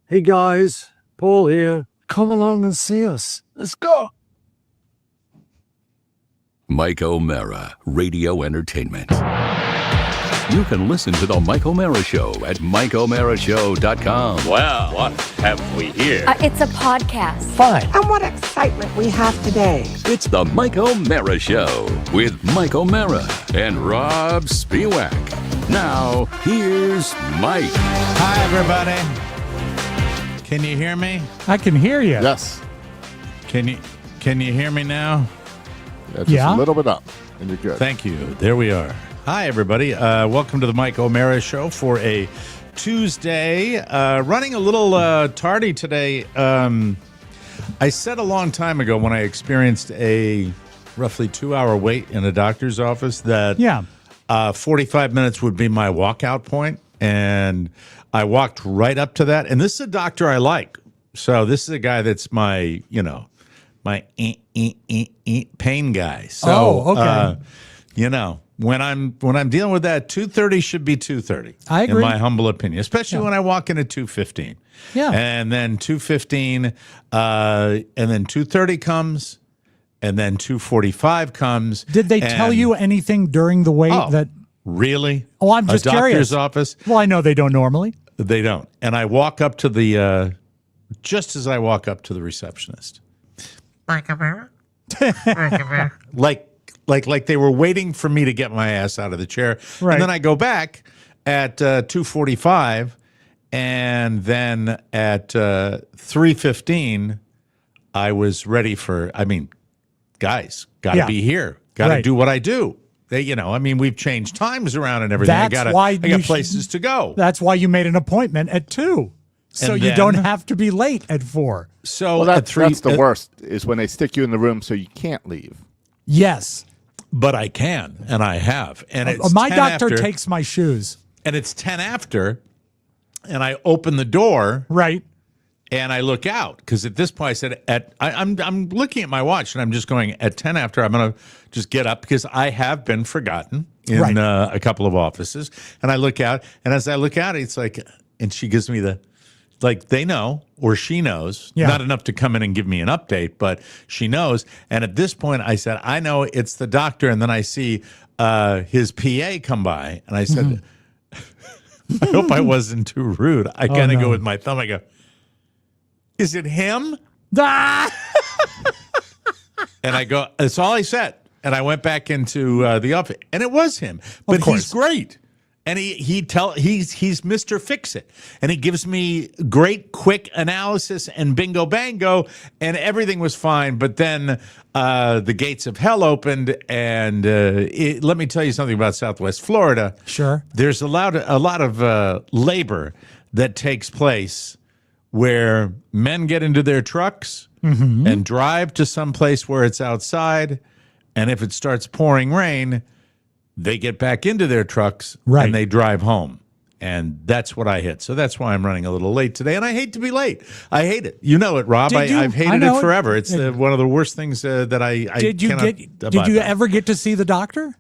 Hey guys, Paul here. Come along and see us. Let's go. Mike Omera, Radio Entertainment. You can listen to The Mike Omera Show at MikeOmeraShow.com. Well, what have we here? It's a podcast. Fine. And what excitement we have today. It's The Mike Omera Show with Mike Omera and Rob Spiewak. Now, here's Mike. Hi, everybody. Can you hear me? I can hear you. Yes. Can you hear me now? Just Yeah. a little bit up, and you're good. Thank you. There we are. Hi, everybody. Welcome to the Mike Omera Show for a Tuesday. Running a little tardy today. I said a long time ago when I experienced a roughly 2-hour wait in a doctor's office that 45 minutes would be my walkout point, and I walked right up to that. And this is a doctor I like. So this is a guy that's my, my pain guy. So, okay. when I'm dealing with that, 2:30 should be 2:30. I agree. In my humble opinion, especially when I walk in at 2:15. Yeah. And then 2:15, and then 2:30 comes, and then 2:45 comes. Did they tell you anything during the wait that? Really? Oh, I'm just a doctor's curious. office? Well, I know they don't normally. They don't. And I walk up to the, just as I walk up to the receptionist. Like they were waiting for me to get my ass out of the chair. Right. And then I go back at 2:45, and then at 3:15, I was ready for, guys, got to be here. Got to do what I do. We've changed times around and everything. I got places to go. That's why you made an appointment at 2. So And you then- don't have to be late at 4. So Well, at 3, that's the worst, is when they stick you in the room so you can't leave. Yes. but I can, and I have. And it's My 10 doctor after, takes my shoes. and it's 10 after, and I open the door, Right. and I look out, because at this point I said, I'm looking at my watch, and I'm just going, at 10 after, I'm going to just get up, because I have been forgotten in Right. a couple of offices. And I look out, and as I look out, it's like, and she gives me the, like, they know, or she knows, Yeah. not enough to come in and give me an update, but she knows. And at this point, I said, I know it's the doctor. And then I see his PA come by, and I said, I hope I wasn't too rude. I kind of go with my thumb. I go, is it him? Ah! And I go, that's all I said. And I went back into the office, and it was him. But he's great. And he's Mr. Fix-It. And he gives me great, quick analysis and bingo bango, and everything was fine. But then the gates of hell opened, and let me tell you something about Southwest Florida. Sure. There's a lot of labor that takes place where men get into their trucks and drive to some place where it's outside, and if it starts pouring rain, they get back into their trucks and they drive home. And that's what I hit. So that's why I'm running a little late today. And I hate to be late. I hate it. You know it, Rob. I've hated it forever. It's one of the worst things that I Did you ever get to see the doctor?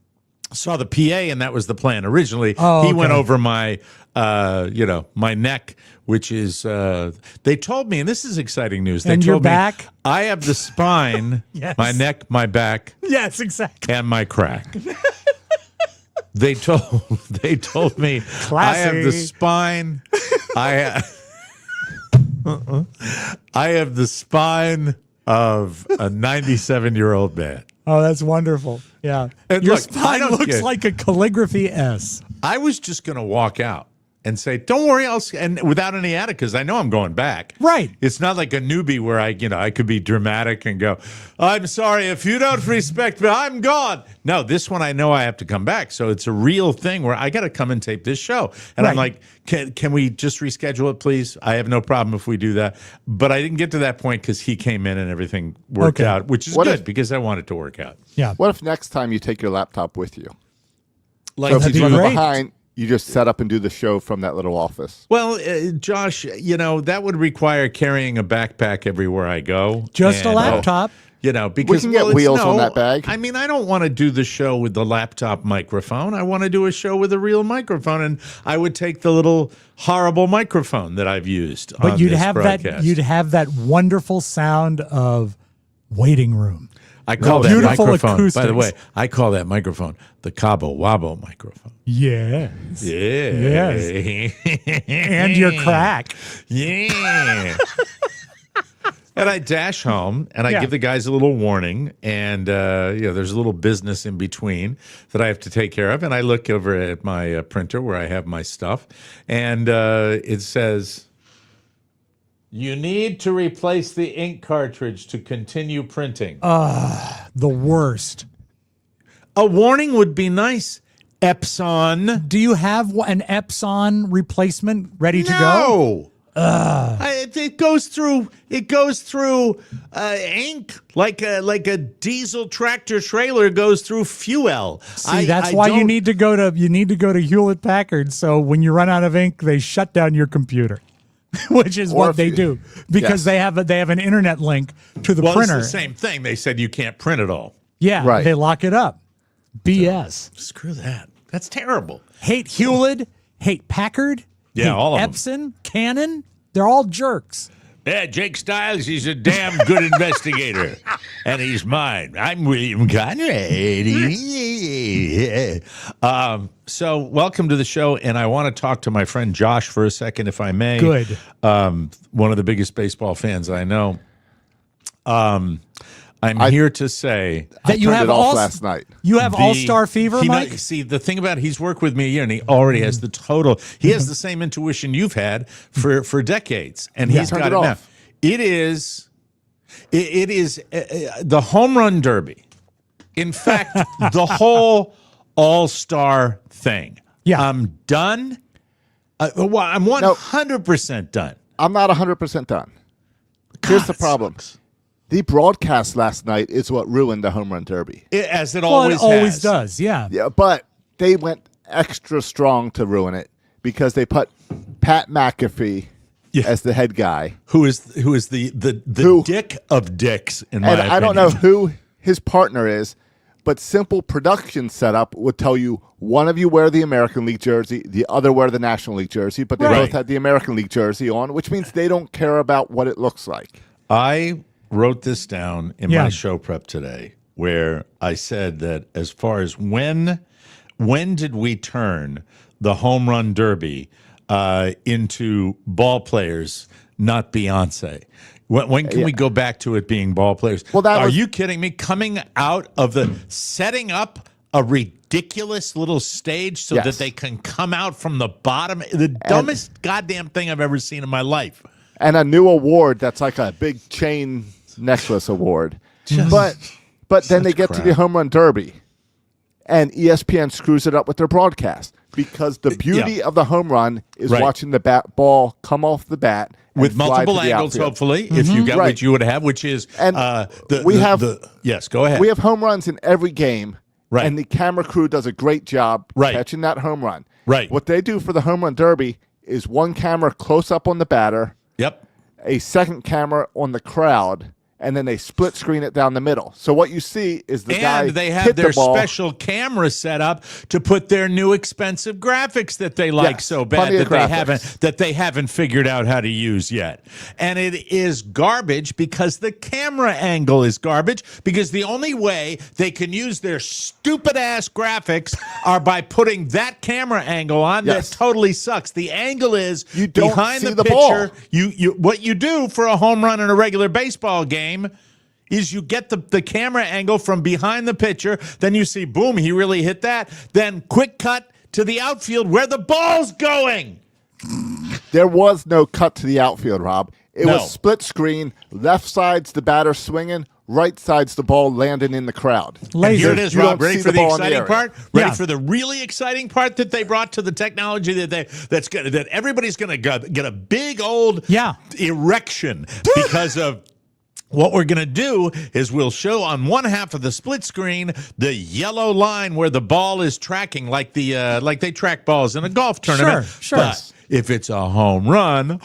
Saw the PA, and that was the plan originally. Oh, he went okay. over my, my neck, which is, they told me, and this is exciting news. They And told your me back? I have the spine, Yes. my neck, my back, Yes, exactly. and my crack. They told me I have the spine. I have the spine of a 97-year-old man. Oh, that's wonderful. Yeah. And Your look, I spine don't looks get- like a calligraphy S. I was just going to walk out and say, "Don't worry, and without any attitude, because I know I'm going back." Right. It's not like a newbie where I could be dramatic and go, "I'm sorry, if you don't respect me, I'm gone." No, this one I know I have to come back, so it's a real thing where I got to come and tape this show. And I'm like, "Can we just reschedule it, please? I have no problem if we do that." But I didn't get to that point because he came in and everything worked out, which is good because I want it to work out. Yeah. What if next time you take your laptop with you? Like, So if That'd he's be running great. behind, you just set up and do the show from that little office. well, Josh, that would require carrying a backpack everywhere I go. Just a And, laptop. Because can get wheels on that bag. I mean, I don't want to do the show with the laptop microphone. I want to do a show with a real microphone, and I would take the little horrible microphone that I've used. But on you'd this have broadcast. you'd have that wonderful sound of waiting room. I call that beautiful microphone. By the acoustics. way, I call that microphone the Cabo Wabo microphone. Yes. Yeah. And your crack. Yeah. And I dash home, and I give the guys a little warning, and there's a little business in between that I have to take care of, and I look over at my printer where I have my stuff, and it says, "You need to replace the ink cartridge to continue printing." The worst. A warning would be nice, Epson. Do you have an Epson replacement ready to go? It goes through ink like a diesel tractor trailer goes through fuel. See, that's why you need to go to Hewlett Packard. So when you run out of ink, they shut down your computer, which is what they do because they have an internet link to the printer. It's the same thing. They said you can't print it all. Yeah, Right. They lock it up. BS. Screw that. That's terrible. Hate Hewlett. Hate Packard. Yeah, hate all of them. Epson, Canon. They're all jerks. Yeah, Jake Stiles, he's a damn good investigator. And he's mine. I'm William Conrad. So welcome to the show, and I want to talk to my friend Josh for a second, if I may. Good. One of the biggest baseball fans I know. I'm here to say That you turned have it off last night. You have all-star fever, Mike? See, the thing about he's worked with me a year, and he already has the total. He has the same intuition you've had for decades, and he's Turned got it it now. off. It is the home run derby. In fact, the whole all-star thing. Yeah. I'm done. Well, I'm 100% done. I'm not 100% done. Here's the problem. The broadcast last night is what ruined the home run derby. As it Well, always it always has. does, yeah. Yeah, but they went extra strong to ruin it because they put Pat McAfee as the head guy. Who is the Who? dick of dicks, in my And opinion. I don't know who his partner is, but simple production setup would tell you one of you wear the American League jersey, the other wear the National League jersey, but they Right. both had the American League jersey on, which means they don't care about what it looks like. I wrote this down in Yeah. my show prep today, where I said that as far as when did we turn the home run derby into ball players, not Beyonce? When can we go back to it being ball players? Well, Are you kidding me? Coming out of the setting up a ridiculous little stage so Yes. that they can come out from the bottom. The dumbest goddamn thing I've ever seen in my life. And a new award that's like a big chain necklace award. But then they get to the home run derby, and ESPN screws it up with their broadcast because the beauty of the home run is Right. watching the ball come off the bat and With fly multiple to the angles, outfield. hopefully, if you got Right. what you would have, which is And the yes, go ahead. We have home runs in every game, Right. and the camera crew does a great job Right. catching that home run. Right. What they do for the home run derby is one camera close up on the batter, Yep. a second camera on the crowd, and then they split screen it down the middle. So what you see is the guy And they have hit their the ball. special camera set up to put their new expensive graphics that they like Yes, so bad plenty of that they haven't figured out how to use yet. And it is garbage because the camera angle is garbage, because the only way they can use their stupid ass graphics are by putting that camera angle on. Yes. That totally sucks. The angle is You don't behind see the the pitcher. ball. You what you do for a home run in a regular baseball game is you get the camera angle from behind the pitcher, then you see, boom, he really hit that. Then quick cut to the outfield where the ball's going. There was no cut to the outfield, Rob. It No. was split screen. Left side's the batter swinging. Right side's the ball landing in the crowd. And here it is, You Rob. don't Ready see for the ball in exciting area. part? Ready Yeah. for the really exciting part that they brought to the technology that everybody's going to get a big old erection because of. What we're going to do is we'll show on one half of the split screen the yellow line where the ball is tracking, like they track balls in a golf tournament. Sure. But if it's a home run,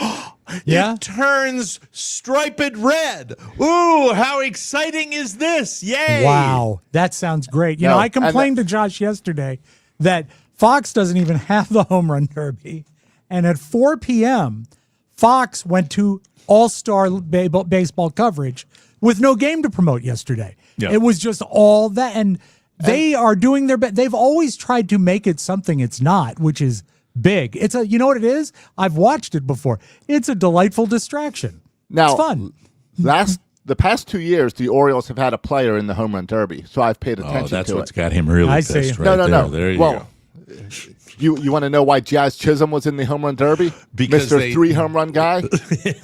Yeah? It turns striped red. Ooh, how exciting is this? Yay. Wow, that sounds great. You know, I complained to Josh yesterday that Fox doesn't even have the home run derby. And at 4 p.m., Fox went to all-star baseball coverage with no game to promote yesterday. Yeah. It was just all that. And they are doing their best. They've always tried to make it something it's not, which is big. It's a, you know what it is? I've watched it before. It's a delightful distraction. Now, it's fun. The past 2 years, the Orioles have had a player in the home run derby, so I've paid attention to it. That's what's got him really I pissed see. right No. There you well, go. You want to know why Jazz Chisholm was in the home run derby? Because Mr. 3 home run guy?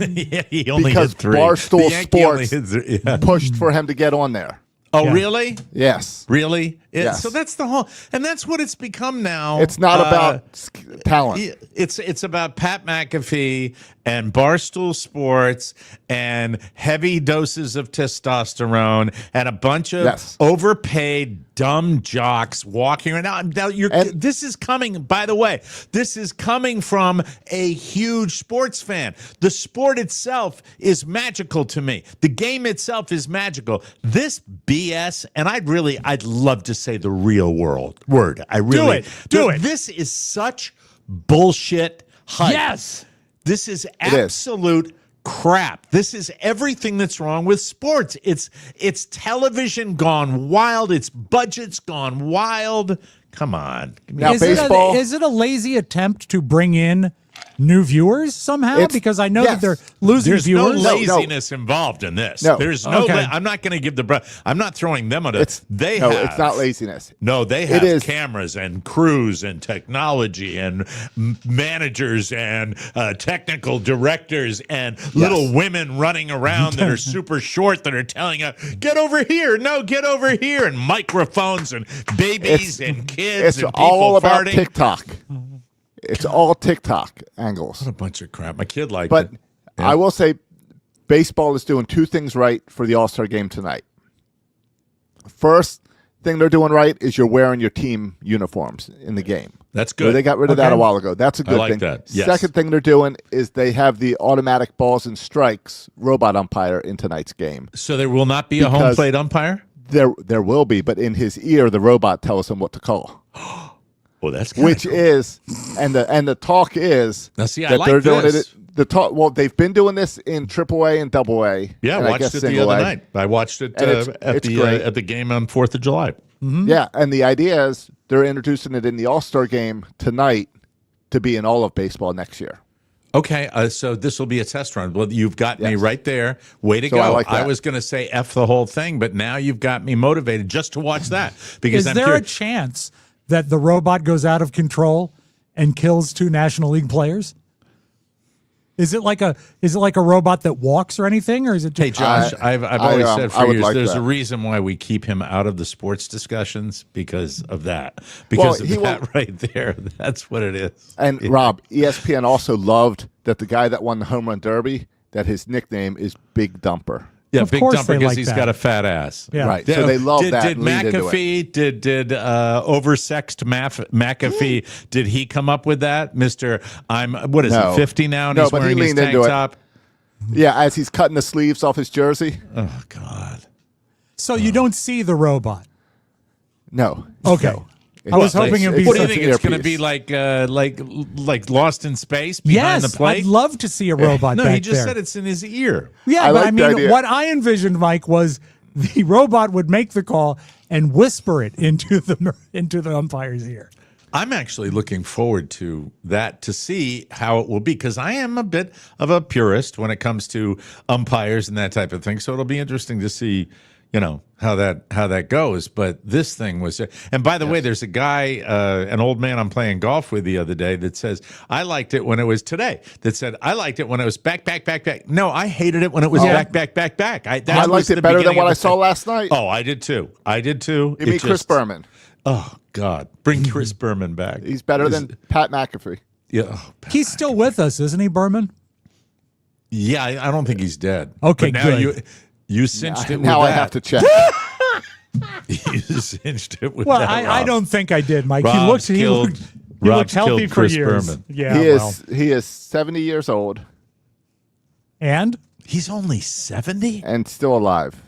Yeah, he only Because hit 3. Barstool The Yankee only Sports hit 3, pushed for him to get on there. Oh, Yeah. really? Yes. Really? Yes. So that's the whole, and that's what it's become now. It's not about talent. It's about Pat McAfee and Barstool Sports and heavy doses of testosterone and a bunch of overpaid dumb jocks walking around. Now this is coming, by the way, this is coming from a huge sports fan. The sport itself is magical to me. The game itself is magical. This BS, and I'd love to say the real word. I really Do it. This is such bullshit hype. Yes. This is absolute crap. This is everything that's wrong with sports. It's television gone wild. It's budgets gone wild. Come on. Now, is baseball. Is it a lazy attempt to bring in new viewers somehow? It's- Because I know yes. that they're losing There's viewers. no laziness involved in this. No. There's no. Okay. I'm not going to give I'm not throwing them on It's not laziness. No, they have It is. cameras and crews and technology and managers and technical directors and little women running around that are super short that are telling you, get over here. No, get over here. And microphones and babies and kids It's and people all about farting. TikTok. It's all TikTok angles. What a bunch of crap. My kid liked But it. I will say baseball is doing 2 things right for the All-Star game tonight. First thing they're doing right is you're wearing your team uniforms in the game. That's So good. they got rid of that a while ago. That's a good like thing. that. Yes. Second thing they're doing is they have the automatic balls and strikes robot umpire in tonight's game. So there will not be a home Because- plate umpire? There will be, but in his ear, the robot tells him what to call. Well, that's kinda Which cool. is, and the talk is Now, see, I that like they're doing this. it. The talk. Well, they've been doing this in AAA and AA. Yeah, and I watched it the other night. I watched it And it's great. at the game on 4th of July. Yeah, and the idea is they're introducing it in the All-Star game tonight to be in all of baseball next year. Okay, so this will be a test run. Well, you've got me Yes. right there. Way to So go. I like that. was going to say F the whole thing, but now you've got me motivated just to watch that. Because Is there a chance that the robot goes out of control and kills 2 National League players? Is it like a robot that walks or anything, or is it just Hey, Josh, I've always said I for would years like there's that. a reason why we keep him out of the sports discussions because of that. Well, Because of he that won't- right there. That's what it is. And Rob, ESPN also loved that the guy that won the home run derby, that his nickname is Big Dumper. Yeah, Of big course dumper they because like he's that. got a fat ass. Yeah. Right. So they love that. Did and lead into it. McAfee, did oversexed McAfee, did he come up with that? Mr. What is No. he, 50 now and No, he's but he wearing his leaned tank into it. top? Yeah, as he's cutting the sleeves off his jersey. Oh, God. so you don't see the robot? No. Okay. No. I was hoping it'd be What do you such think? an It's going to earpiece. be like Lost in Space behind Yes, the plate? I'd love to see a robot No, back he just there. said it's in his ear. Yeah, I but like I the mean, idea. what I envisioned, Mike, was the robot would make the call and whisper it into the umpire's ear. I'm actually looking forward to that to see how it will be because I am a bit of a purist when it comes to umpires and that type of thing. So it'll be interesting to see, how that goes. But this thing was, and by the way, there's a guy, an old man I'm playing golf with the other day that says I liked it when it was today. That said I liked it when it was back. No, I hated it when it was back. I That was liked the it better than beginning what of I the saw thing. last night. Oh, I did too. You mean Chris Berman? Oh God, bring Chris Berman back. He's better than Pat McAfee. Yeah. Oh, He's still with us, isn't he, Berman? yeah, I don't think he's dead. Okay, but now good. you cinched it with Now I that. have to check. You cinched it with Well, that. I Rob. don't think I did, Mike. Rob's he looked Rob's healthy killed for Chris years. Berman. Yeah, he well. is 70 years old. And He's only 70? and still alive.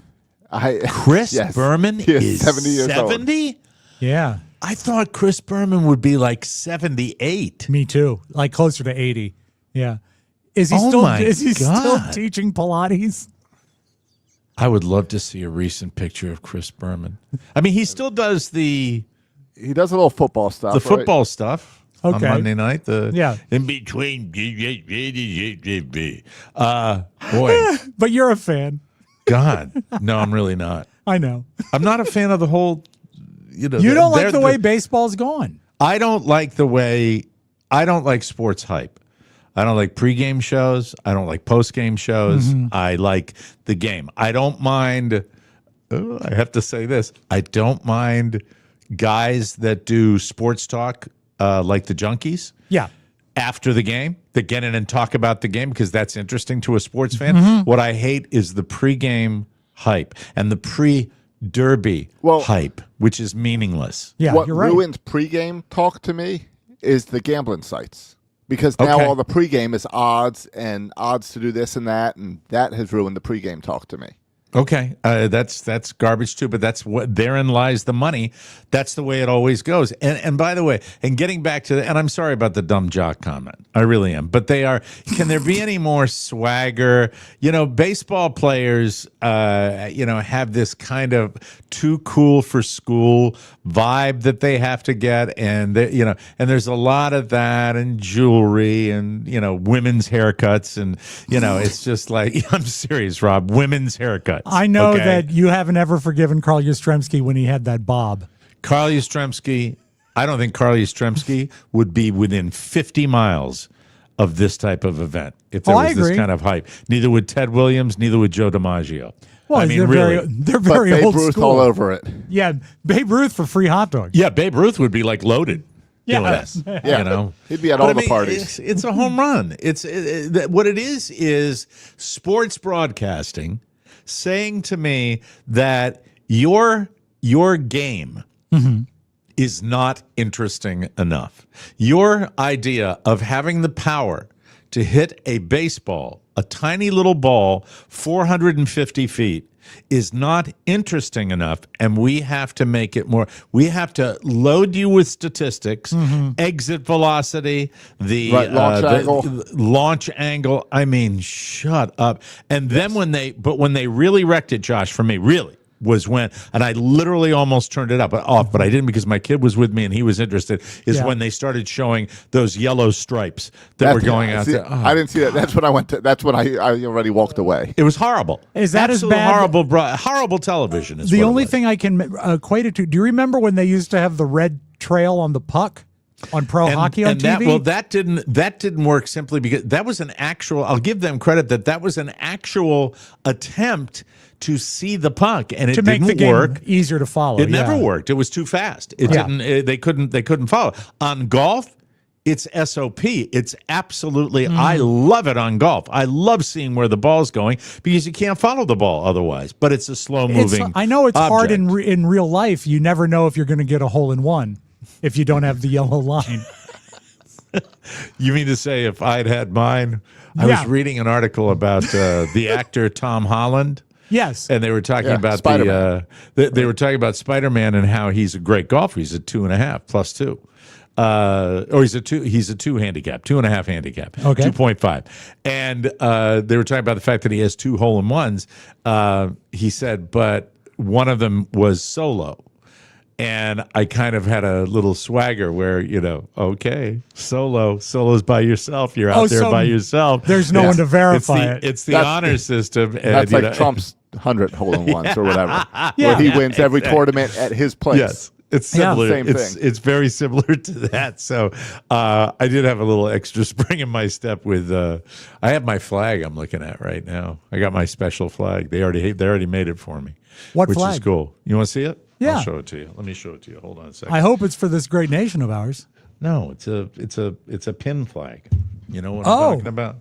Chris Yes. Berman He is 70 years old. 70? yeah, I thought Chris Berman would be like 78. me too. Like closer to 80. Yeah. Is he Oh still my still God. teaching Pilates? I would love to see a recent picture of Chris Berman. I mean, he still does the He does a little football stuff. the right? football stuff on Okay. Monday night. Yeah. In between. Boy, But you're a fan. God. No, I'm really not. I know. I'm not a fan of the whole, You don't like they're the way baseball's going. I don't like sports hype. I don't like pregame shows. I don't like postgame shows. I like the game. I don't mind. I have to say this. I don't mind guys that do sports talk like the Junkies. Yeah. After the game, that get in and talk about the game because that's interesting to a sports fan. What I hate is the pregame hype and the pre-derby hype, which is meaningless. Yeah, What you're right. ruins pregame talk to me is the gambling sites. Because now Okay. all the pregame is odds and odds to do this and that has ruined the pregame talk to me. Okay, that's garbage too, but that's what therein lies the money. That's the way it always goes. And by the way, and getting back to and I'm sorry about the dumb jock comment, I really am. But they are. Can there be any more swagger? You know, baseball players, have this kind of too cool for school vibe that they have to get, and and there's a lot of that and jewelry and women's haircuts and it's just like I'm serious, Rob, women's haircuts. I know okay? that you haven't ever forgiven Carl Yastrzemski when he had that bob. Carl Yastrzemski, I don't think Carl Yastrzemski would be within 50 miles of this type of event if there I was this agree. kind of hype. Neither would Ted Williams, neither would Joe DiMaggio. Well, I mean, they're really. they're But very Babe old Ruth school. all over it. Yeah, Babe Ruth for free hot dogs. Yeah, Babe Ruth would be like loaded. Yeah. doing this, Yeah. He'd be at But all I the mean, parties. It's a home run. What it is sports broadcasting saying to me that your game is not interesting enough. Your idea of having the power to hit a baseball, a tiny little ball, 450 feet, is not interesting enough, and we have to make it more. We have to load you with statistics, exit velocity, the launch angle. I mean, shut up. And then when they really wrecked it, Josh, for me, really was when, and I literally almost turned it off, but I didn't because my kid was with me and he was interested, is when they started showing those yellow stripes that were going out there. I didn't see that. That's when I went to. That's when I already walked away. It was horrible. Is that Absolute as bad? horrible television is The what it only was. thing I can equate it to, do you remember when they used to have the red trail on the puck on pro hockey on TV? That didn't work simply because that was an actual. I'll give them credit that was an actual attempt to see the puck, and it to make didn't the game work. easier to follow. It never worked. It was too fast. It Yeah. didn't. They couldn't follow. On golf, it's SOP. It's absolutely. I love it on golf. I love seeing where the ball's going because you can't follow the ball otherwise. But it's a slow moving. I know it's hard object. in real life. You never know if you're going to get a hole in one if you don't have the yellow line. You mean to say if I'd had mine? I Yeah. was reading an article about the actor Tom Holland. Yes. And they were talking about Spider-Man. they were talking about Spider-Man and how he's a great golfer. He's a 2.5 +2. Or he's a 2 handicap, 2.5 handicap, Okay. 2.5. And they were talking about the fact that he has 2 hole-in-ones. He said, but one of them was solo. And I kind of had a little swagger where, okay, solo's by yourself. You're out there so by yourself. there's no one to verify it. It's the That's- honor system. And, That's like Trump's 100 hole-in-ones or whatever, Yeah. where he wins every tournament at his place. Yes. It's similar. Same it's thing. it's very similar to that. So I did have a little extra spring in my step with I have my flag I'm looking at right now. I got my special flag. They already made it for me. What which flag? is cool. You want to see it? Yeah. I'll show it to you. Let me show it to you. Hold on a second. I hope it's for this great nation of ours. No, it's a pin flag. You know what Oh. I'm talking about?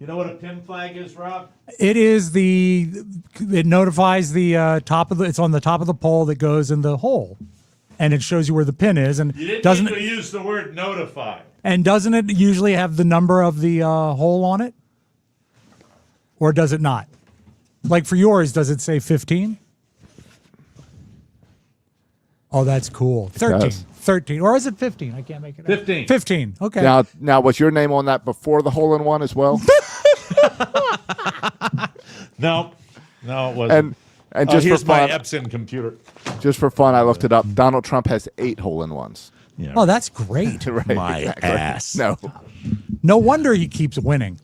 You know what a pin flag is, Rob? It is it notifies the top of it's on the top of the pole that goes in the hole. And it shows you where the pin is, and doesn't use the word notify. it usually have the number of the hole on it? or does it not? Like for yours, does it say 15? Oh, that's cool. 13. does. 13. Or is it 15? I can't make it 15. out. 15. Okay. Now, was your name on that before the hole-in-one as well? No, it wasn't. And just for here's my fun, Epson computer. I looked it up. Donald Trump has 8 hole-in-ones. Yeah. Oh, that's great. Right, My exactly. ass. No. No wonder he keeps winning.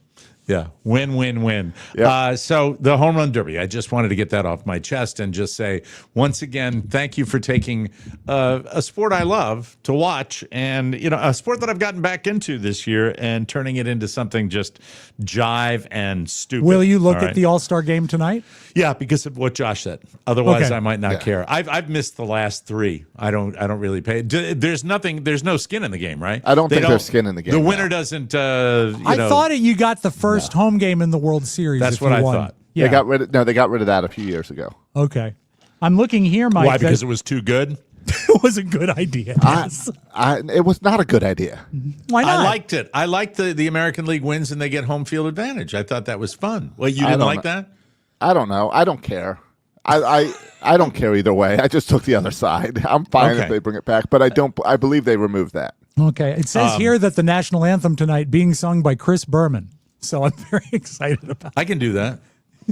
Yeah, win. Yep. So the home run derby, I just wanted to get that off my chest and just say, once again, thank you for taking a sport I love to watch and, a sport that I've gotten back into this year and turning it into something just jive and stupid. Will you look All at right? the All-Star game tonight? Yeah, because of what Josh said. Otherwise, Okay. I might not care. I've missed the last 3. I don't really pay. There's no skin in the game, right? I don't think there's skin in the game, The no. winner doesn't. I thought you got the first home game in the World Series. That's if what you I won. thought. Yeah. They got rid of that a few years ago. Okay. I'm looking here, Mike. Why? Because it was too good. it was a good idea. Yes. It was not a good idea. Why not? I liked it. I liked the American League wins and they get home field advantage. I thought that was fun. Well, you didn't like that? I don't know. I don't care. I don't care either way. I just took the other side. I'm fine Okay. if they bring it back, but I believe they removed that. Okay. It says here that the national anthem tonight being sung by Chris Berman. So I'm very excited about I can do that.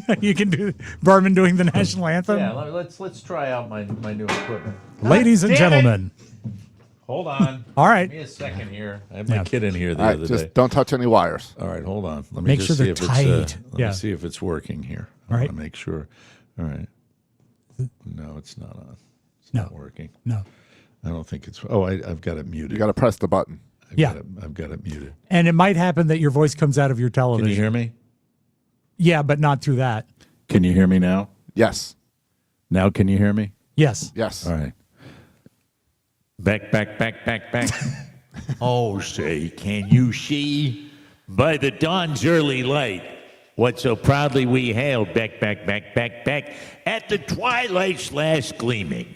it. You can do Berman doing the national anthem. Yeah, let's try out my new equipment. Ladies and gentlemen. Hold on. All right. Give me a second here. I had my Yeah. kid in here the All right, other just day. don't touch any wires. All right, hold on. Let me Make just sure see they're if it's tight. let Yeah. me see if it's working here. I Right. want to make sure. All right. No, it's not on. It's No. not working. No. I don't think it's. Oh, I've got it muted. You got to press the button. I've got it muted. And it might happen that your voice comes out of your television. Can you hear me? Yeah, but not through that. Can you hear me now? Yes. Now can you hear me? Yes. Yes. All right. Back. Oh, say, can you see? By the dawn's early light, what so proudly we hailed back, at the twilight's last gleaming,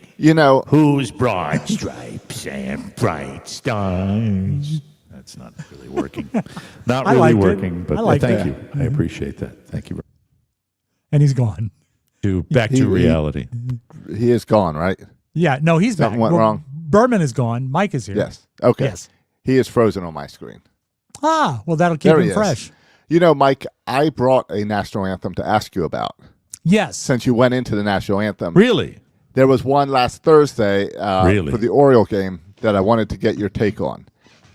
whose broad stripes and bright stars. That's not really working. Not I really liked it. working, but I liked thank it. you. I appreciate that. Thank you. And he's gone. Back to reality. He is gone, right? Yeah. No, he's Something back. went wrong. Berman is gone. Mike is here. Yes. Okay. Yes. He is frozen on my screen. Ah, well, that'll keep There he him is. fresh. Mike, I brought a national anthem to ask you about. Yes. Since you went into the national anthem. Really? There was one last Thursday Really? for the Oriole game that I wanted to get your take on.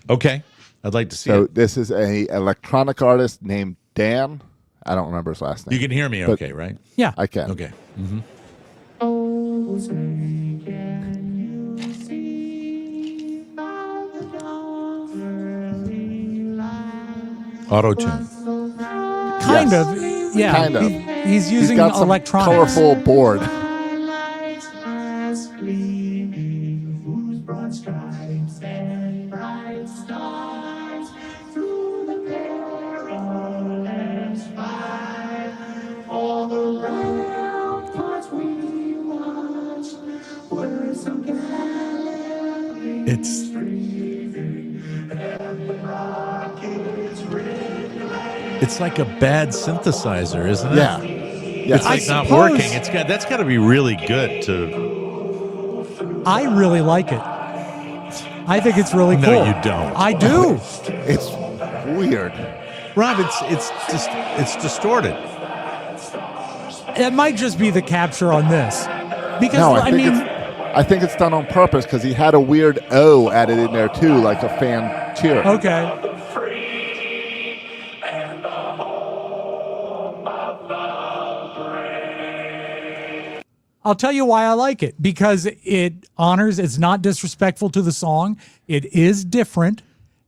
Okay. I'd like to see So it. this is a electronic artist named Dan. I don't remember his last name. You can hear me But okay, right? Yeah. I can. Okay. Auto-tune. Kind Yes. of. Yeah. Kind of. He's using He's got some electronics. colorful board. It's like a bad synthesizer, isn't it? Yeah. It's like not suppose- working. That's got to be really good to. I really like it. I think it's really No, cool. you don't. I do. It's weird. Rob, it's distorted. It might just be the capture on this. Because, No, I mean, I think it's done on purpose because he had a weird O added in there too, like a fan cheer. okay. I'll tell you why I like it. Because it honors, it's not disrespectful to the song. It is different.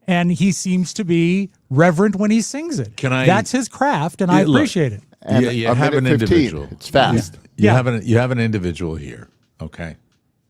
And he seems to be reverent when he sings it. That's his craft, and I Look, appreciate it. And you a have an minute 15. individual. It's fast. You Yeah. have an individual here. Okay.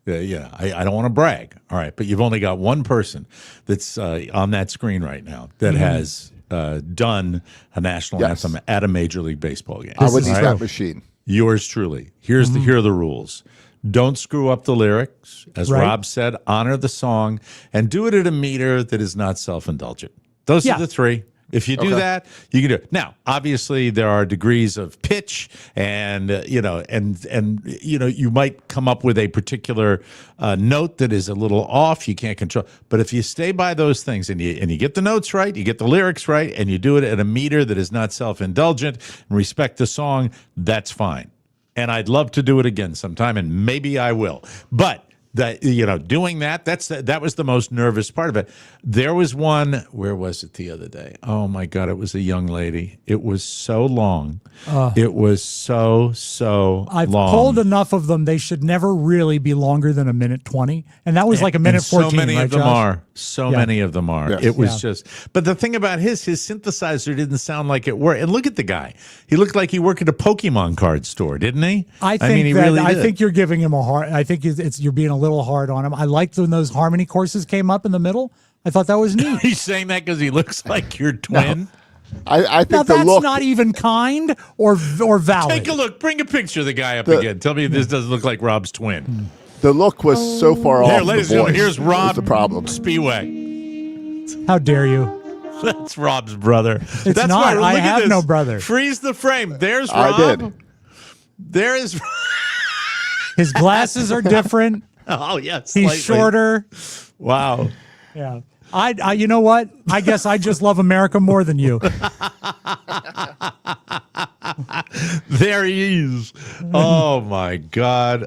Yeah. I don't want to brag. All right, but you've only got one person that's on that screen right now that has done a national Yes. anthem at a Major League Baseball game. I would is need true. that machine. Yours truly. Here are the rules. Don't screw up the lyrics. As Right. Rob said, honor the song and do it at a meter that is not self-indulgent. Those Yeah. are the three. If you do that, you can do it. Now, obviously, there are degrees of pitch, and you might come up with a particular note that is a little off. You can't control. But if you stay by those things and you get the notes right, you get the lyrics right, and you do it at a meter that is not self-indulgent and respect the song, that's fine. And I'd love to do it again sometime, and maybe I will. But doing that was the most nervous part of it. There was one, where was it the other day? Oh my God, it was a young lady. It was so long. It was so I've long. pulled enough of them. They should never really be longer than 1:20. And that was like a minute 14. So many right, of them Josh? are. So many of them are. Yes. It was just, but the thing about his synthesizer didn't sound like it worked. And look at the guy. He looked like he worked at a Pokemon card store, didn't he? I think you're giving him a hard. I think you're being a little hard on him. I liked when those harmony courses came up in the middle. I thought that was neat. He's saying that because he looks like your twin. I think now the that's look. not even kind or valid. Take a look. Bring a picture of the guy up again. Tell me if this doesn't look like Rob's twin. The look was so far off. Here, ladies and gentlemen, here's Rob. The problem. Speedway. How dare you? That's Rob's brother. It's That's not. Why, I have no brother. Freeze the frame. There's Rob. I did. There is. His glasses are different. Oh yes, He's slightly. shorter. Wow. Yeah. I you know what? I guess I just love America more than you. There he is. Oh my God.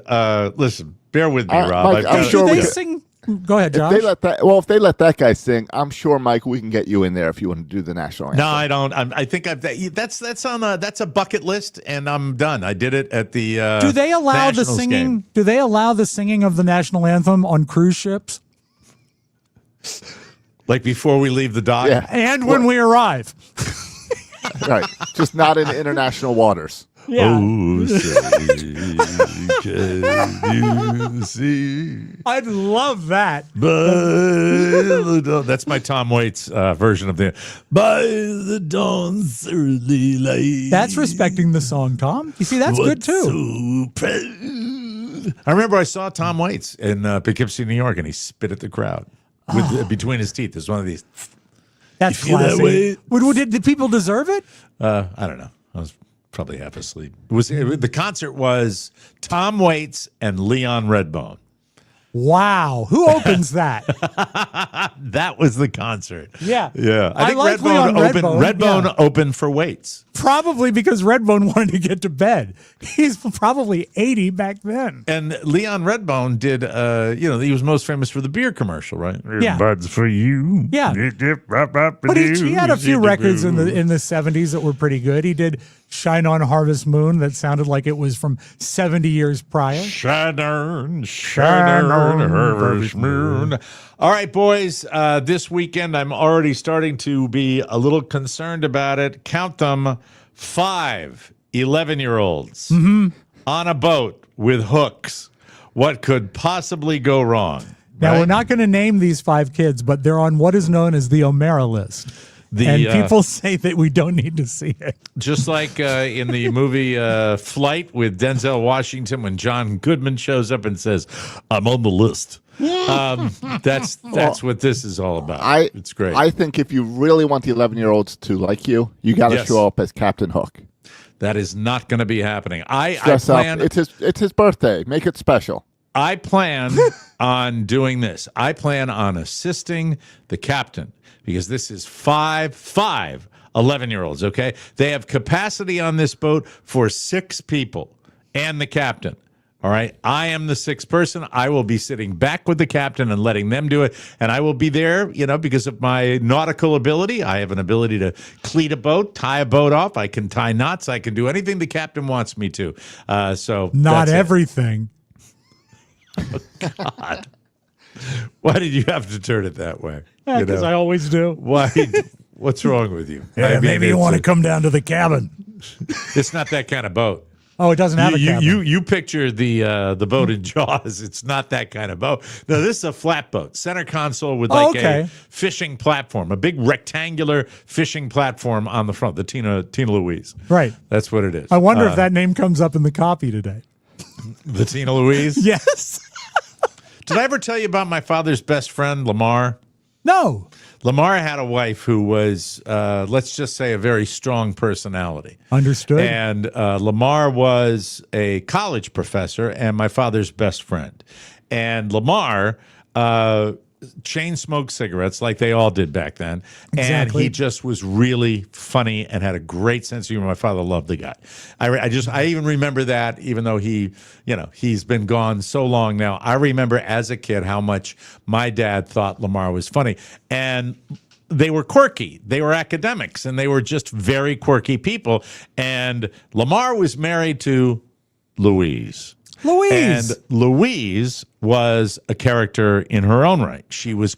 Listen, bear with me, Rob. Mike, I'm got- sure Do we they could- sing? Go ahead, Josh. If they let that guy sing, I'm sure, Mike, we can get you in there if you want to do the national anthem. No, I don't. I think that's a bucket list, and I'm done. I did it at the. Do they allow the Nationals singing? game. Do they allow the singing of the national anthem on cruise ships Like before we leave the dock? Yeah. and when we arrive? Right. Just not in international waters. Yeah, Oh, say, can you see? I'd love that. That's my Tom Waits version of the by the dawn's early light. That's respecting the song, Tom. You see, that's good too. I remember I saw Tom Waits in Poughkeepsie, New York, and he spit at the crowd with between his teeth. There's one of these. That's You feel that classy. way? Did people deserve it? I don't know. I was probably half asleep. The concert was Tom Waits and Leon Redbone. Wow, who opens that? That was the concert. Yeah. Yeah. I think like Leon Redbone yeah. opened for Waits. Probably because Redbone wanted to get to bed. He's probably 80 back then. And Leon Redbone did, he was most famous for the beer commercial, right? Yeah. Buds for you. Yeah. But he had a few records in the 70s that were pretty good. He did Shine on Harvest Moon that sounded like it was from 70 years prior. Shine on Harvest Moon. All right, boys. This weekend, I'm already starting to be a little concerned about it. Count them, 5 11-year-olds on a boat with hooks. What could possibly go wrong? Now, right? we're not going to name these 5 kids, but they're on what is known as the Omera list. And people say that we don't need to see it. Just like in the movie Flight with Denzel Washington, when John Goodman shows up and says, "I'm on the list." That's what this is all about. It's great. I think if you really want the 11-year-olds to like you, you got to Yes. show up as Captain Hook. That is not going to be happening. I Dress up. plan. It's his birthday. Make it special. I plan on doing this. I plan on assisting the captain because this is five 11-year-olds, okay? They have capacity on this boat for 6 people and the captain, all right? I am the 6th person. I will be sitting back with the captain and letting them do it, and I will be there, because of my nautical ability. I have an ability to cleat a boat, tie a boat off. I can tie knots. I can do anything the captain wants me to. So Not that's it. everything. God. Why did you have to turn it that way? Because I always do. Why? What's wrong with you? Yeah, I mean, maybe you want to come down to the cabin. It's not that kind of boat. Oh, it doesn't have a cabin. You picture the boat in Jaws. It's not that kind of boat. No, this is a flat boat, center console with a fishing platform, a big rectangular fishing platform on the front. The Tina Louise. Right. That's what it is. I wonder if that name comes up in the copy today. The Tina Louise. Yes. Did I ever tell you about my father's best friend, Lamar? No. Lamar had a wife who was, let's just say, a very strong personality. Understood. And Lamar was a college professor and my father's best friend. And Lamar chain smoked cigarettes like they all did back then. And he just was really funny and had a great sense of humor. My father loved the guy. I even remember that, even though he's been gone so long now. I remember as a kid how much my dad thought Lamar was funny. And they were quirky. They were academics, and they were just very quirky people. And Lamar was married to Louise. And Louise was a character in her own right. She was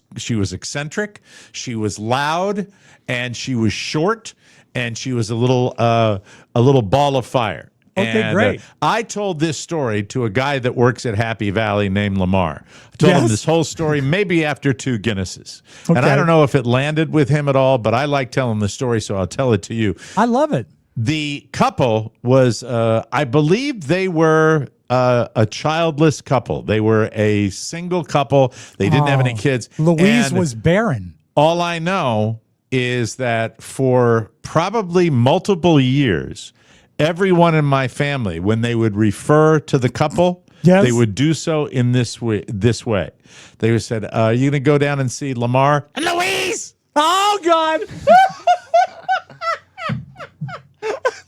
eccentric, she was loud, and she was short, and she was a little ball of fire. Okay, and, great. I told this story to a guy that works at Happy Valley named Lamar. I told him this whole story maybe after 2 Guinnesses. And I don't know if it landed with him at all, but I like telling the story, so I'll tell it to you. I love it. The couple was, I believe they were a childless couple. They were a single couple. They didn't have any kids. Louise was barren. All I know is that for probably multiple years, everyone in my family, when they would refer to the couple, they would do so in this way. They would said, "Are you going to go down and see Lamar and Louise?" Oh God.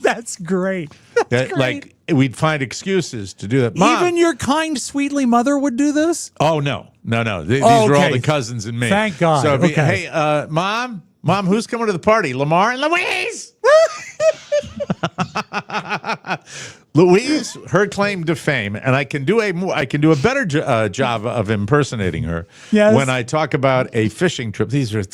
That's great. That's great. Like we'd find excuses to do that. Mom, even your kind, sweetly mother would do this? Oh no. These are all the cousins and me. Thank God. So hey, mom, who's coming to the party? Lamar and Louise. Louise, her claim to fame, and I can do a better job of impersonating her. Yes. When I talk about a fishing trip. These are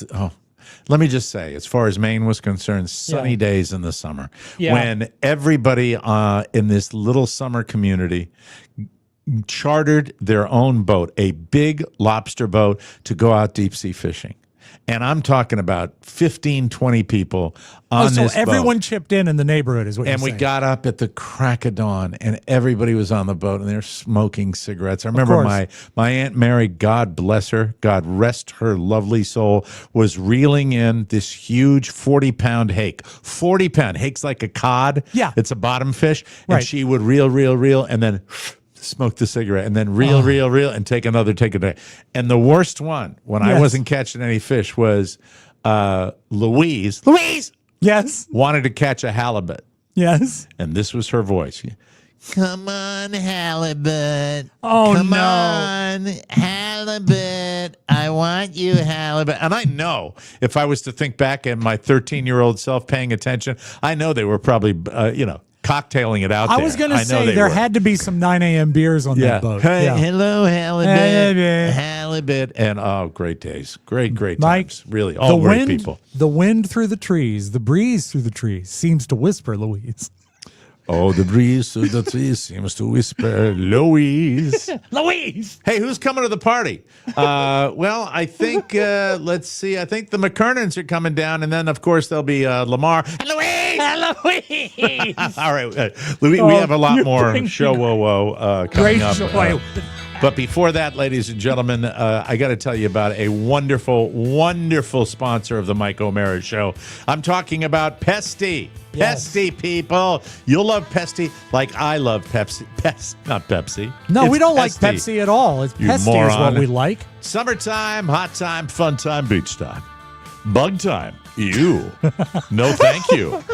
let me just say, as far as Maine was concerned, sunny days in the summer, when everybody in this little summer community chartered their own boat, a big lobster boat, to go out deep sea fishing. And I'm talking about 15, 20 people on this boat. So everyone chipped in the neighborhood is what you're saying. And we got up at the crack of dawn, and everybody was on the boat, and they're smoking cigarettes. I remember my Aunt Mary, God bless her, God rest her lovely soul, was reeling in this huge 40-pound hake. 40-pound. Hake's like a cod. Yeah. It's a bottom fish. And she would reel, and then smoke the cigarette, and then reel, and take another. And the worst one, when I wasn't catching any fish, was Louise. Yes. Wanted to catch a halibut. Yes. And this was her voice. Come on, halibut. Oh, Come on, halibut. I want you, halibut. And I know if I was to think back at my 13-year-old self paying attention, I know they were probably, cocktailing it out there. I was going to say there had to be some 9 a.m. beers on that boat. Hey, hello, halibut. Halibut. And, great days. Great Mike, times. Really, all great people. The wind through the trees, the breeze through the trees seems to whisper, Louise. Oh, the breeze through the trees seems to whisper, Louise. Louise! Hey, who's coming to the party? Well, I think, let's see, I think the McKernans are coming down, and then, of course, there'll be Lamar. Louise! All right, Louise, we have a lot more show coming up. But before that, ladies and gentlemen, I got to tell you about a wonderful, wonderful sponsor of the Mike Omera Show. I'm talking about Pesty. Pesty, people. You'll love Pesty like I love Pepsi. Not Pepsi. No, we don't Pesty. like Pepsi at all. It's Pesty is what we like. Summertime, hot time, fun time, beach time. Bug time. You. No, thank you.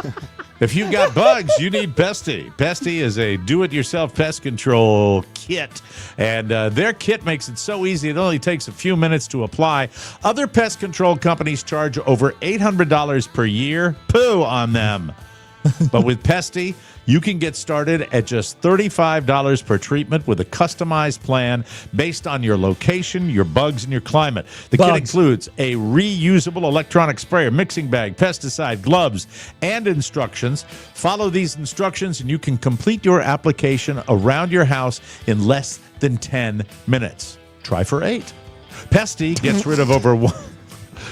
If you've got bugs, you need Pesty. Pesty is a do-it-yourself pest control kit, and their kit makes it so easy it only takes a few minutes to apply. Other pest control companies charge over $800 per year. Poo on them. But with Pesty, you can get started at just $35 per treatment with a customized plan based on your location, your bugs, and your climate. The kit includes a reusable electronic sprayer, mixing bag, pesticide, gloves, and instructions. Follow these instructions, and you can complete your application around your house in less than 10 minutes. Try for 8. Pesty gets rid of over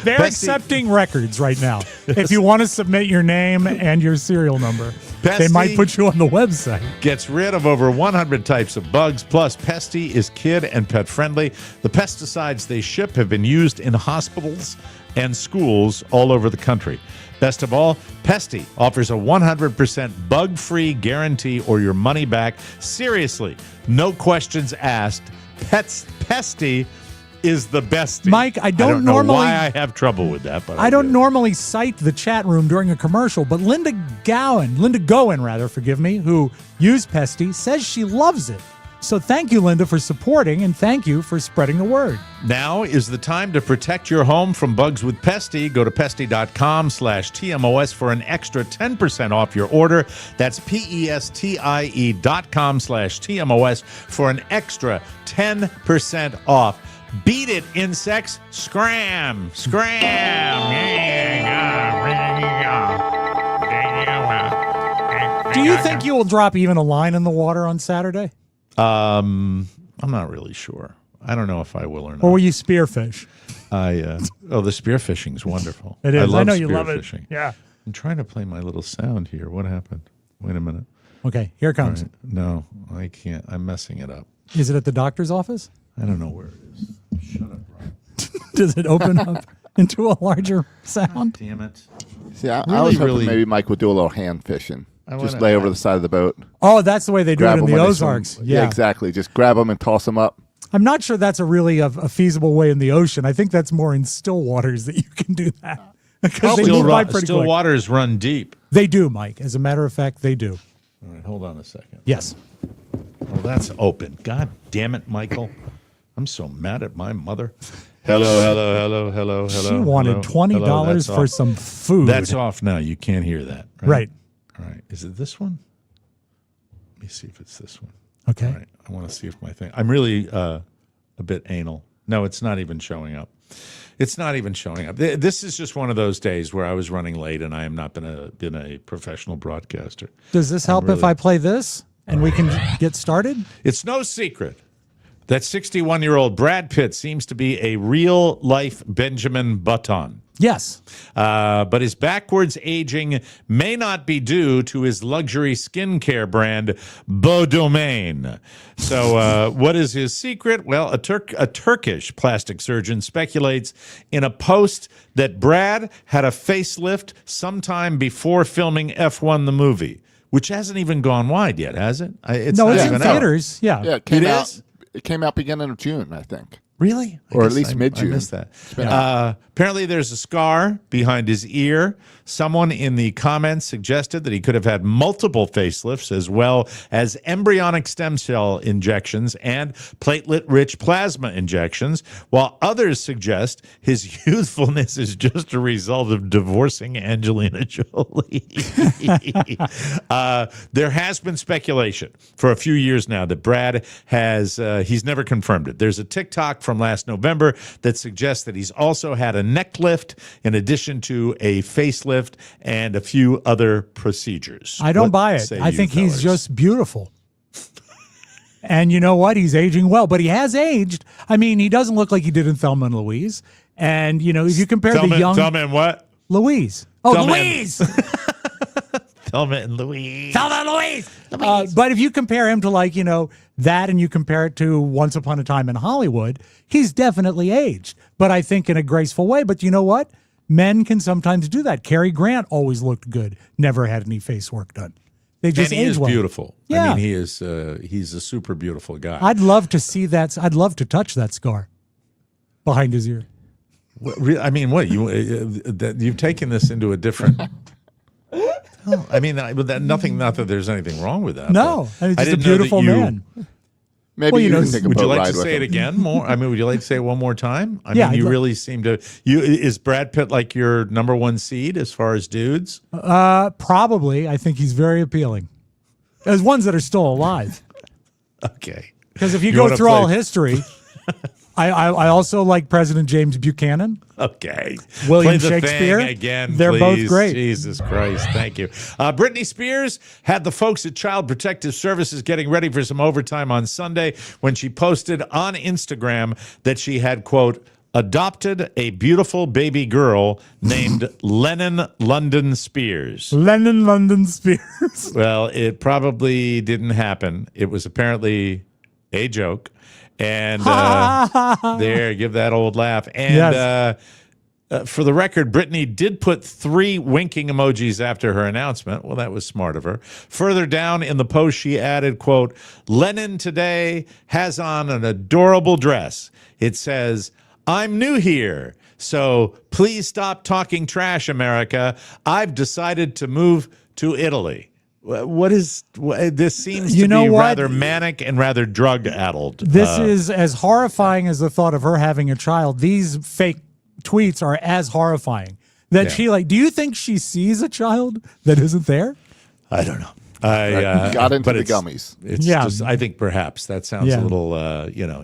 They're accepting records right now. If you want to submit your name and your serial number, they might put you on the website. Gets rid of over 100 types of bugs. Plus, Pesty is kid and pet friendly. The pesticides they ship have been used in hospitals and schools all over the country. Best of all, Pesty offers a 100% bug-free guarantee or your money back. Seriously, no questions asked. Pesty is the best. Mike, I don't know normally why I have trouble with that, but I don't normally cite the chat room during a commercial, but Linda Gowen, who used Pesty, says she loves it. So thank you, Linda, for supporting, and thank you for spreading the word. Now is the time to protect your home from bugs with Pesty. Go to pesty.com/TMOS for an extra 10% off your order. That's PESTIE.com/TMOS for an extra 10% off. Beat it, insects. Scram. Do you think you will drop even a line in the water on Saturday? I'm not really sure. I don't know if I will or not. Or will you spearfish? The spearfishing is wonderful. It is. I know you love it. spearfishing. Yeah. I'm trying to play my little sound here. What happened? Wait a minute. Okay, here it comes. Right. No, I can't. I'm messing it up. Is it at the doctor's office? I don't know where it is. Shut up, Ron. Does it open up into a larger sound? Damn it. See, I was hoping maybe Mike would do a little hand fishing. Just lay over the side of the boat. Oh, that's the way they do it in the Ozarks. Yeah, exactly. Just grab them and toss them up. I'm not sure that's a feasible way in the ocean. I think that's more in still waters that you can do that. Because they move by pretty still quick. waters run deep. They do, Mike. As a matter of fact, they do. All right, hold on a second. Yes. Well, that's open. God damn it, Michael. I'm so mad at my mother. Hello. She wanted $20 for some food. That's off now. You can't hear that. Right. All right. Is it this one? Let me see if it's this one. Okay. All right. I want to see if my thing. I'm really a bit anal. No, it's not even showing up. It's not even showing up. This is just one of those days where I was running late and I have not been a professional broadcaster. Does this help if I play this and we can get started? It's no secret that 61-year-old Brad Pitt seems to be a real-life Benjamin Button. Yes. But his backwards aging may not be due to his luxury skincare brand, Beau Domaine. So what is his secret? Well, a Turkish plastic surgeon speculates in a post that Brad had a facelift sometime before filming F1 the movie, which hasn't even gone wide yet, has it? It's in theaters. Yeah. Yeah, it came out beginning of June, I think. Really? Or at least mid-June. I missed that. Apparently there's a scar behind his ear. Someone in the comments suggested that he could have had multiple facelifts as well as embryonic stem cell injections and platelet-rich plasma injections, while others suggest his youthfulness is just a result of divorcing Angelina Jolie. There has been speculation for a few years now that Brad he's never confirmed it. There's a TikTok from last November that suggests that he's also had a neck lift in addition to a facelift and a few other procedures. I don't buy it. I think he's just beautiful. And you know what? He's aging well, but he has aged. I mean, he doesn't look like he did in Thelma and Louise. And, you know, if you compare the young... Thelma and what? Louise. Oh, Thelma Louise! Thelma and Louise. Thelma and Louise! But if you compare him to, like, you know, that and you compare it to Once Upon a Time in Hollywood, he's definitely aged. But I think in a graceful way. But you know what? Men can sometimes do that. Cary Grant always looked good. Never had any face work done. They just and he age is well. Beautiful. Yeah. I mean, he's a super beautiful guy. I'd love to see that. I'd love to touch that scar behind his ear. I mean, what you've taken this into a different. I mean, not that there's anything wrong with that. No, it's just a beautiful man. Maybe you can take a would boat you like ride to with say him. it again more? I mean, would you like to say it one more time? I Yeah, mean, you really seem to. Is Brad Pitt like your number one seed as far as dudes? Probably. I think he's very appealing. As ones that are still alive. Okay. Because if you go through all history, I also like President James Buchanan. Okay. William Play the Shakespeare. thing again, They're please. both great. Jesus Christ. Thank you. Britney Spears had the folks at Child Protective Services getting ready for some overtime on Sunday when she posted on Instagram that she had, quote, adopted a beautiful baby girl named Lennon London Spears. Lennon London Spears. Well, it probably didn't happen. It was apparently a joke. And there, give that old laugh. And Yes. For the record, Britney did put 3 winking emojis after her announcement. Well, that was smart of her. Further down in the post, she added, quote, Lennon today has on an adorable dress. It says, I'm new here, so please stop talking trash, America. I've decided to move to Italy. This seems to be rather manic and rather drug-addled. This is as horrifying as the thought of her having a child. These fake tweets are as horrifying. She do you think she sees a child that isn't there? I don't know. Got into the gummies. It's just, I think perhaps that sounds a little,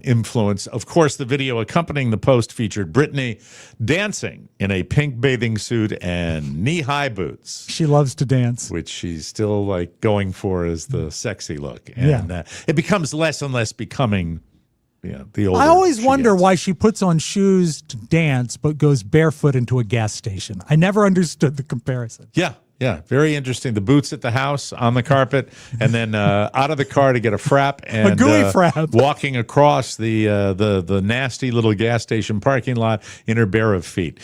influence. Of course, the video accompanying the post featured Britney dancing in a pink bathing suit and knee-high boots. She loves to dance. Which she's still going for as the sexy look. And it becomes less and less becoming. The older I always wonder gets. why she puts on shoes to dance but goes barefoot into a gas station. I never understood the comparison. Yeah, very interesting. The boots at the house on the carpet, and then out of the car to get a frap and a gooey frap. Walking across the nasty little gas station parking lot in her bare of feet.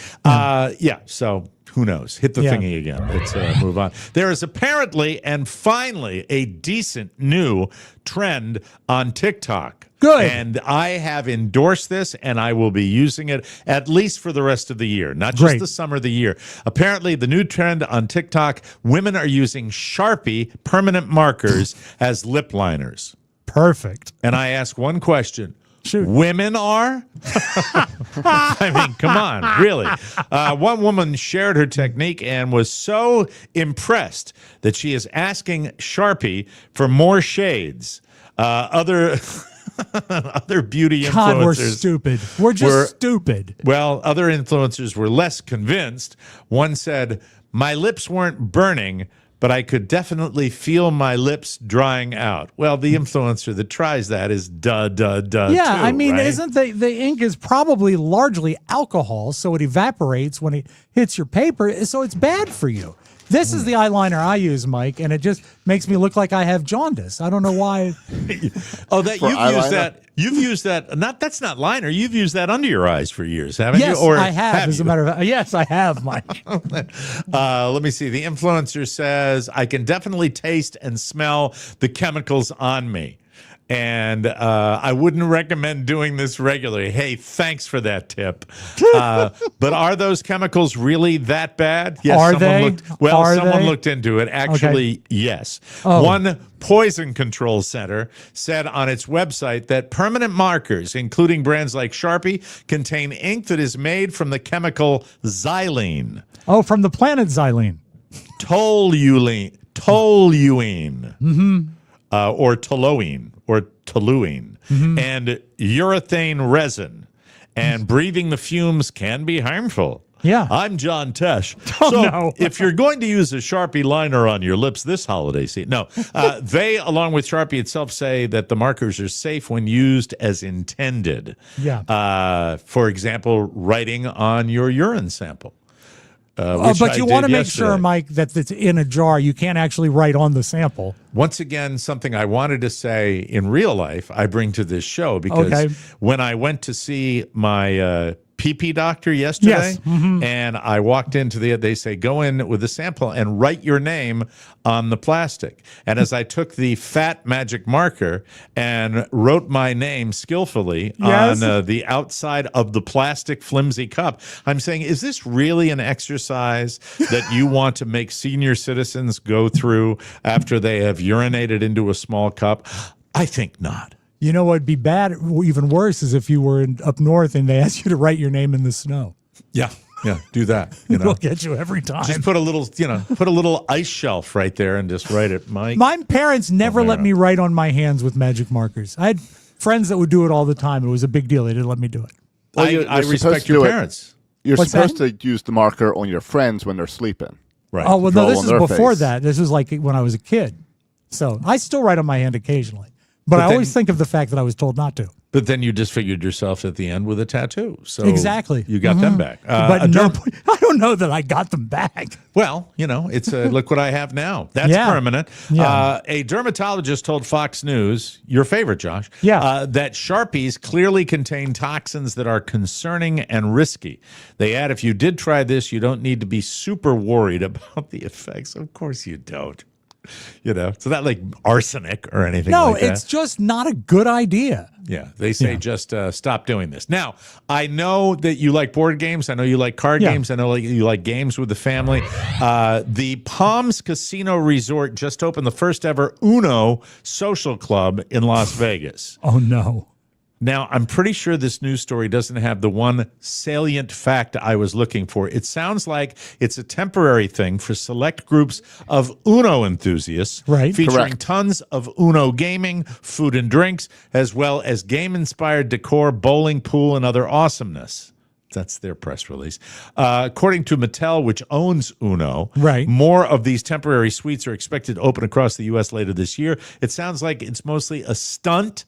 So who knows? Hit the thingy again. Let's move on. There is apparently and finally a decent new trend on TikTok. Good. And I have endorsed this, and I will be using it at least for the rest of the year, not just the summer of the year. Apparently, the new trend on TikTok, women are using Sharpie permanent markers as lip liners. Perfect. And I ask one question. Shoot. Women are? I mean, come on, really. One woman shared her technique and was so impressed that she is asking Sharpie for more shades. Other beauty influencers. God, we're stupid. We're just stupid. Well, other influencers were less convinced. One said, my lips weren't burning, but I could definitely feel my lips drying out. Well, the influencer that tries that is Yeah, too, I mean, right? isn't the ink is probably largely alcohol, so it evaporates when it hits your paper, so it's bad for you. This is the eyeliner I use, Mike, and it just makes me look like I have jaundice. I don't know why. You've used that. That's not liner. You've used that under your eyes for years, haven't you? Yes, I have. As a matter of fact, yes, I have, Mike. Let me see. The influencer says, I can definitely taste and smell the chemicals on me. And I wouldn't recommend doing this regularly. Hey, thanks for that tip. But are those chemicals really that bad? Yes, are they? Someone looked into it. Actually, yes. One poison control center said on its website that permanent markers, including brands like Sharpie, contain ink that is made from the chemical xylene. Oh, from the planet xylene. Toluene. Or toluene, and urethane resin, and breathing the fumes can be harmful. Yeah. I'm John Tesh. No. If you're going to use a Sharpie liner on your lips this holiday season, they, along with Sharpie itself, say that the markers are safe when used as intended. Yeah. For example, writing on your urine sample. But you want to make sure, Mike, that it's in a jar. You can't actually write on the sample. Once again, something I wanted to say in real life, I bring to this show because when I went to see my pee-pee doctor yesterday, and I walked into they say, go in with a sample and write your name on the plastic. And as I took the fat magic marker and wrote my name skillfully on the outside of the plastic flimsy cup, I'm saying, is this really an exercise that you want to make senior citizens go through after they have urinated into a small cup? I think not. You know what would be bad, even worse, is if you were up north and they asked you to write your name in the snow. Yeah, do that. It'll get you every time. Just put a little ice shelf right there and just write it, Mike. My parents never let me write on my hands with magic markers. I had friends that would do it all the time. It was a big deal. They didn't let me do it. Well, I respect your parents. You're supposed to use the marker on your friends when they're sleeping. Right. Oh, well, no, this is before face. that. This was like when I was a kid. So I still write on my hand occasionally. But I always think of the fact that I was told not to. But then you disfigured yourself at the end with a tattoo. So exactly. You got them back. But I don't know that I got them back. Well, it's look what I have now. That's permanent. Yeah. A dermatologist told Fox News, your favorite, Josh, that Sharpies clearly contain toxins that are concerning and risky. They add, if you did try this, you don't need to be super worried about the effects. Of course you don't. It's not like arsenic or anything like that. No, it's just not a good idea. Yeah, they say just stop doing this. Now, I know that you like board games. I know you like card games. I know you like games with the family. The Palms Casino Resort just opened the first ever Uno social club in Las Vegas. Oh, no. Now, I'm pretty sure this news story doesn't have the one salient fact I was looking for. It sounds like it's a temporary thing for select groups of Uno enthusiasts, featuring tons of Uno gaming, food and drinks, as well as game-inspired decor, bowling, pool, and other awesomeness. That's their press release. According to Mattel, which owns Uno, more of these temporary suites are expected to open across the U.S. later this year. It sounds like it's mostly a stunt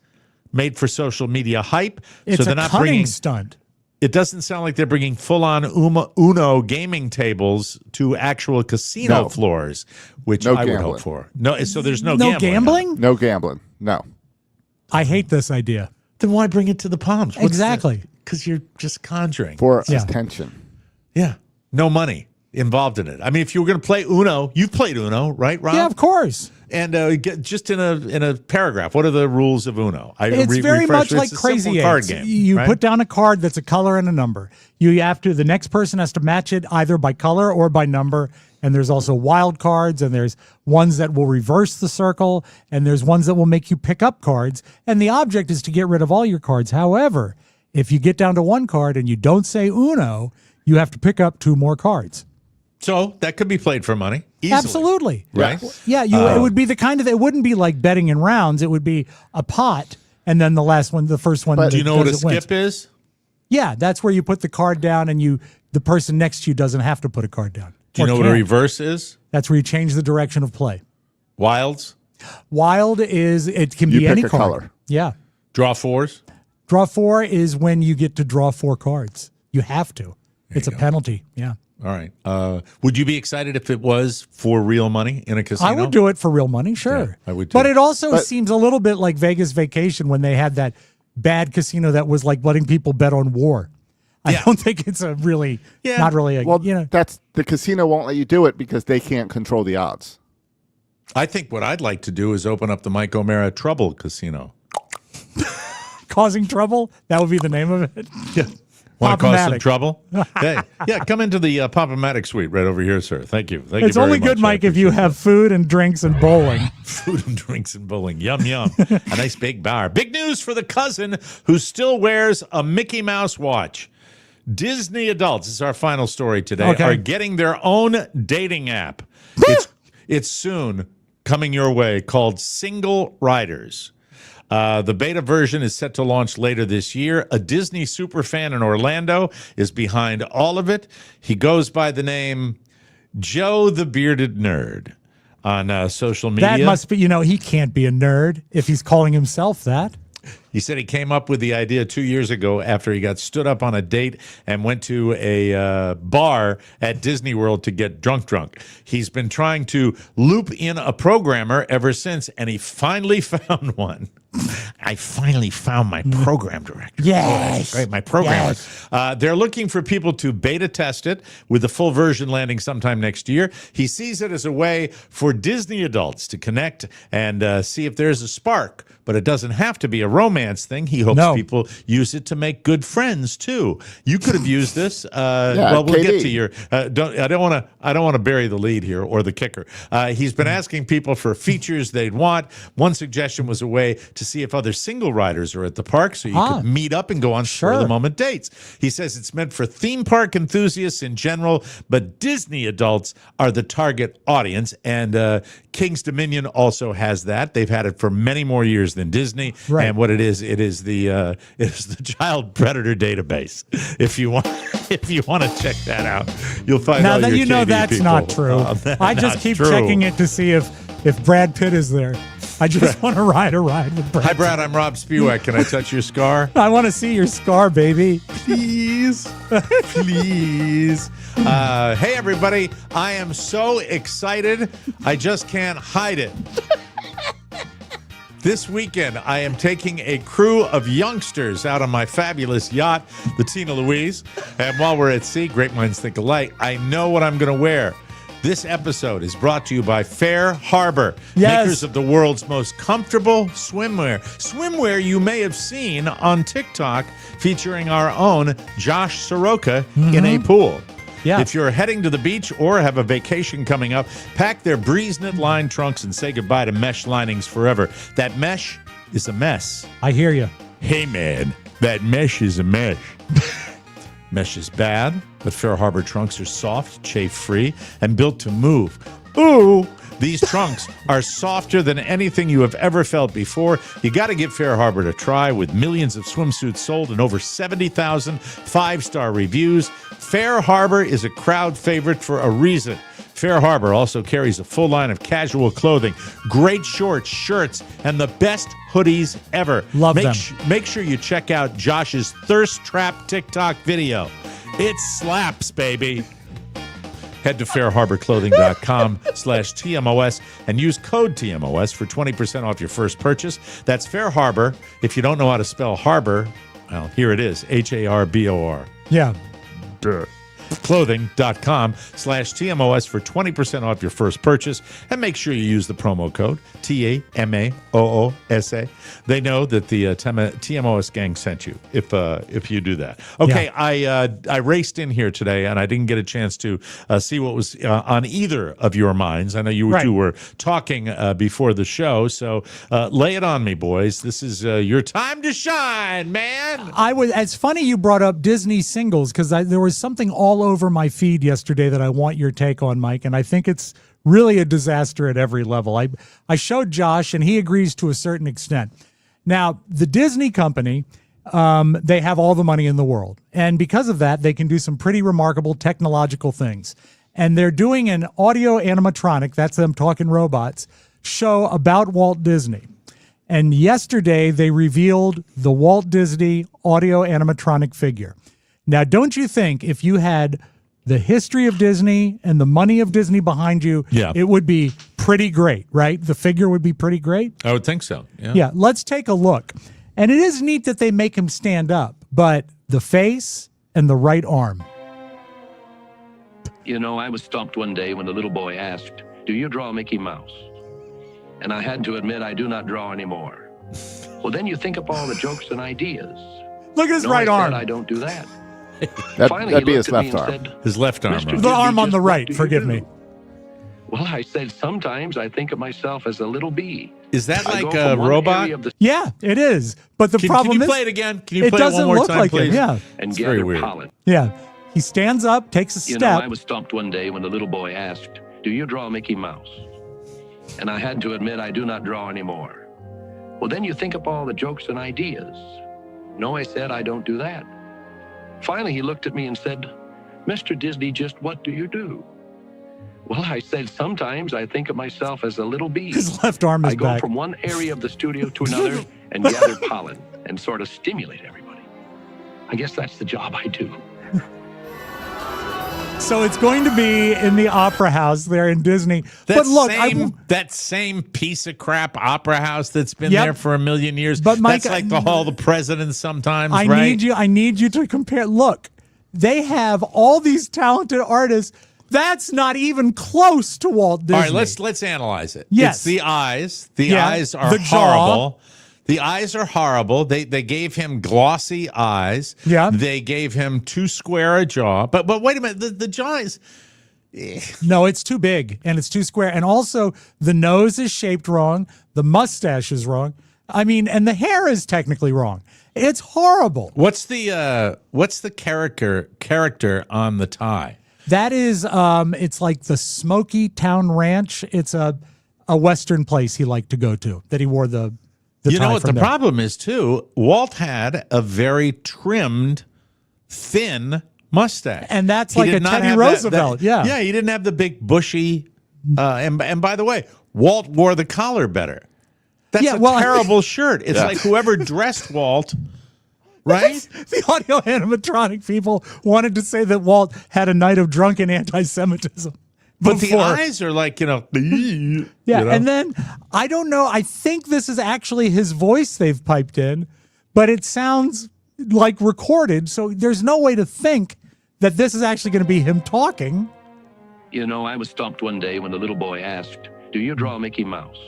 made for social media hype. It's a cunning stunt. It doesn't sound like they're bringing full-on Uno gaming tables to actual casino floors, which I would hope for. No, so there's no gambling? No gambling. No. I hate this idea. Then why bring it to the Palms? Exactly. Because you're just conjuring. For attention. Yeah. No money involved in it. I mean, if you were going to play Uno, you've played Uno, right, Rob? Yeah, of course. And just in a paragraph, what are the rules of Uno? It's very much like Crazy card Eights. game. You put down a card that's a color and a number. The next person has to match it either by color or by number. And there's also wild cards, and there's ones that will reverse the circle, and there's ones that will make you pick up cards. And the object is to get rid of all your cards. However, if you get down to one card and you don't say Uno, you have to pick up 2 more cards. So that could be played for money. Easily. Absolutely. Right? Yeah, it would be the kind of, it wouldn't be like betting in rounds. It would be a pot, and then the first one. Do you know what a skip is? Yeah, that's where you put the card down, and the person next to you doesn't have to put a card down. Do you know what a reverse is? That's where you change the direction of play. Wilds? Wild is, it can be any card. Color. Yeah. Draw 4s? Draw 4 is when you get to draw 4 cards. You have to. It's a penalty. Yeah. All right. Would you be excited if it was for real money in a casino? I would do it for real money, sure. Yeah, I would too. But it also seems a little bit like Vegas Vacation when they had that bad casino that was like letting people bet on war. I don't think it's not really that's the casino won't let you do it because they can't control the odds. I think what I'd like to do is open up the Mike Omera Trouble Casino. Causing trouble? That would be the name of it? Yeah. Want to cause some trouble? Hey, come into the Pop-O-Matic suite right over here, sir. Thank you. It's only good, Mike, if you have food and drinks and bowling. Food and drinks and bowling. Yum, yum. A nice big bar. Big news for the cousin who still wears a Mickey Mouse watch. Disney adults, this is our final story today, are getting their own dating app. It's soon coming your way, called Single Riders. The beta version is set to launch later this year. A Disney superfan in Orlando is behind all of it. He goes by the name Joe the Bearded Nerd on social media. That must be, he can't be a nerd if he's calling himself that. He said he came up with the idea 2 years ago after he got stood up on a date and went to a bar at Disney World to get drunk. He's been trying to loop in a programmer ever since, and he finally found one. I finally found my program director. Yes. Great, my programmer. Yes. They're looking for people to beta test it with the full version landing sometime next year. He sees it as a way for Disney adults to connect and see if there's a spark, but it doesn't have to be a romance thing. He hopes people use it to make good friends too. You could have used this. Well, we'll get to your. I don't want to bury the lead here or the kicker. He's been asking people for features they'd want. One suggestion was a way to see if other single riders are at the park, so you could meet up and go on spur-of-the-moment dates. He says it's meant for theme park enthusiasts in general, but Disney adults are the target audience, and King's Dominion also has that. They've had it for many more years than Disney, and what it is the child predator database. If you want to check that out, you'll find now all that your KD that's people. not true. I just keep checking it to see if Brad Pitt is there. I just want to ride a ride with Brad. Hi, Brad. I'm Rob Speedway. Can I touch your scar? I want to see your scar, baby. Please. Please. Hey, everybody. I am so excited. I just can't hide it. This weekend, I am taking a crew of youngsters out on my fabulous yacht, the Tina Louise. And while we're at sea, great minds think alike, I know what I'm going to wear. This episode is brought to you by Fair Harbor, makers of the world's most comfortable swimwear. Swimwear you may have seen on TikTok featuring our own Josh Soroka in a pool. Yeah. If you're heading to the beach or have a vacation coming up, pack their breeze knit lined trunks and say goodbye to mesh linings forever. That mesh is a mess. I hear you. Hey, man, that mesh is a mesh. Mesh is bad, but Fair Harbor trunks are soft, chafe-free, and built to move. Ooh! These trunks are softer than anything you have ever felt before. You got to give Fair Harbor a try. With millions of swimsuits sold and over 70,000 five-star reviews, Fair Harbor is a crowd favorite for a reason. Fair Harbor also carries a full line of casual clothing, great shorts, shirts, and the best hoodies ever. Love them. Make sure you check out Josh's Thirst Trap TikTok video. It slaps, baby. Head to fairharborclothing.com/TMOS and use code TMOS for 20% off your first purchase. That's Fair Harbor. If you don't know how to spell harbor, well, here it is, HARBOR. Yeah. Clothing.com/TMOS for 20% off your first purchase. And make sure you use the promo code TAMAOOSA. They know that the TMOS gang sent you if you do that. Okay, yeah. I raced in here today and I didn't get a chance to see what was on either of your minds. I know you two were talking before the show, so lay it on me, boys. This is your time to shine, man. It's funny you brought up Disney singles because there was something all over my feed yesterday that I want your take on, Mike, and I think it's really a disaster at every level. I showed Josh, and he agrees to a certain extent. Now, the Disney company, they have all the money in the world, and because of that, they can do some pretty remarkable technological things. And they're doing an audio animatronic, that's them talking robots, show about Walt Disney. And yesterday, they revealed the Walt Disney audio animatronic figure. Now, don't you think if you had the history of Disney and the money of Disney behind you, it would be pretty great, right? The figure would be pretty great? I would think so, Yeah, let's take a look. And it is neat that they make him stand up, but the face and the right arm. You know, I was stumped one day when the little boy asked, "Do you draw Mickey Mouse?" And I had to admit I do not draw anymore. Well, then you think up all the jokes and ideas. Look at his right arm. I don't do that. That'd be his left arm. Said, his left arm. The arm on the right, forgive me. Well, I said, sometimes I think of myself as a little bee. Is that like a robot? Yeah, it is. But the problem is... Can you play it again? Can you play it one more look time, like please? Him, yeah. And gather pollen. Yeah. He stands up, takes a step. You know, I was stumped one day when the little boy asked, "Do you draw Mickey Mouse?" And I had to admit I do not draw anymore. Well, then you think up all the jokes and ideas. No, I said, I don't do that. Finally, he looked at me and said, "Mr. Disney, just what do you do?" Well, I said, sometimes I think of myself as a little bee. His left arm is I go back. from one area of the studio to another and gather pollen and sort of stimulate everybody. I guess that's the job I do. So it's going to be in the Opera House there in Disney. That but look, that same piece of crap opera house that's been there for a million years. But Mike, that's like the Hall of the Presidents sometimes, I need you to compare. Look, they have all these talented artists. That's not even close to Walt Disney. All right, let's analyze it. Yes. It's the eyes. The eyes are horrible. The eyes are horrible. They gave him glossy eyes. Yeah. They gave him too square a jaw. But wait a minute, the jaw is... No, it's too big and it's too square. And also the nose is shaped wrong. The mustache is wrong. I mean, and the hair is technically wrong. It's horrible. What's the character on the tie? That is, it's like the Smoky Town Ranch. It's a Western place he liked to go to that he wore the You know what the problem is, too? Walt had a very trimmed, thin mustache. And that's like a Teddy Roosevelt. Yeah, he didn't have the big bushy. And by the way, Walt wore the collar better. That's a terrible shirt. It's like whoever dressed Walt, right? The audio animatronic people wanted to say that Walt had a night of drunken anti-Semitism. But the eyes are like, Yeah, and then, I don't know, I think this is actually his voice they've piped in, but it sounds like recorded, so there's no way to think that this is actually going to be him talking. You know, I was stumped one day when the little boy asked, "Do you draw Mickey Mouse?"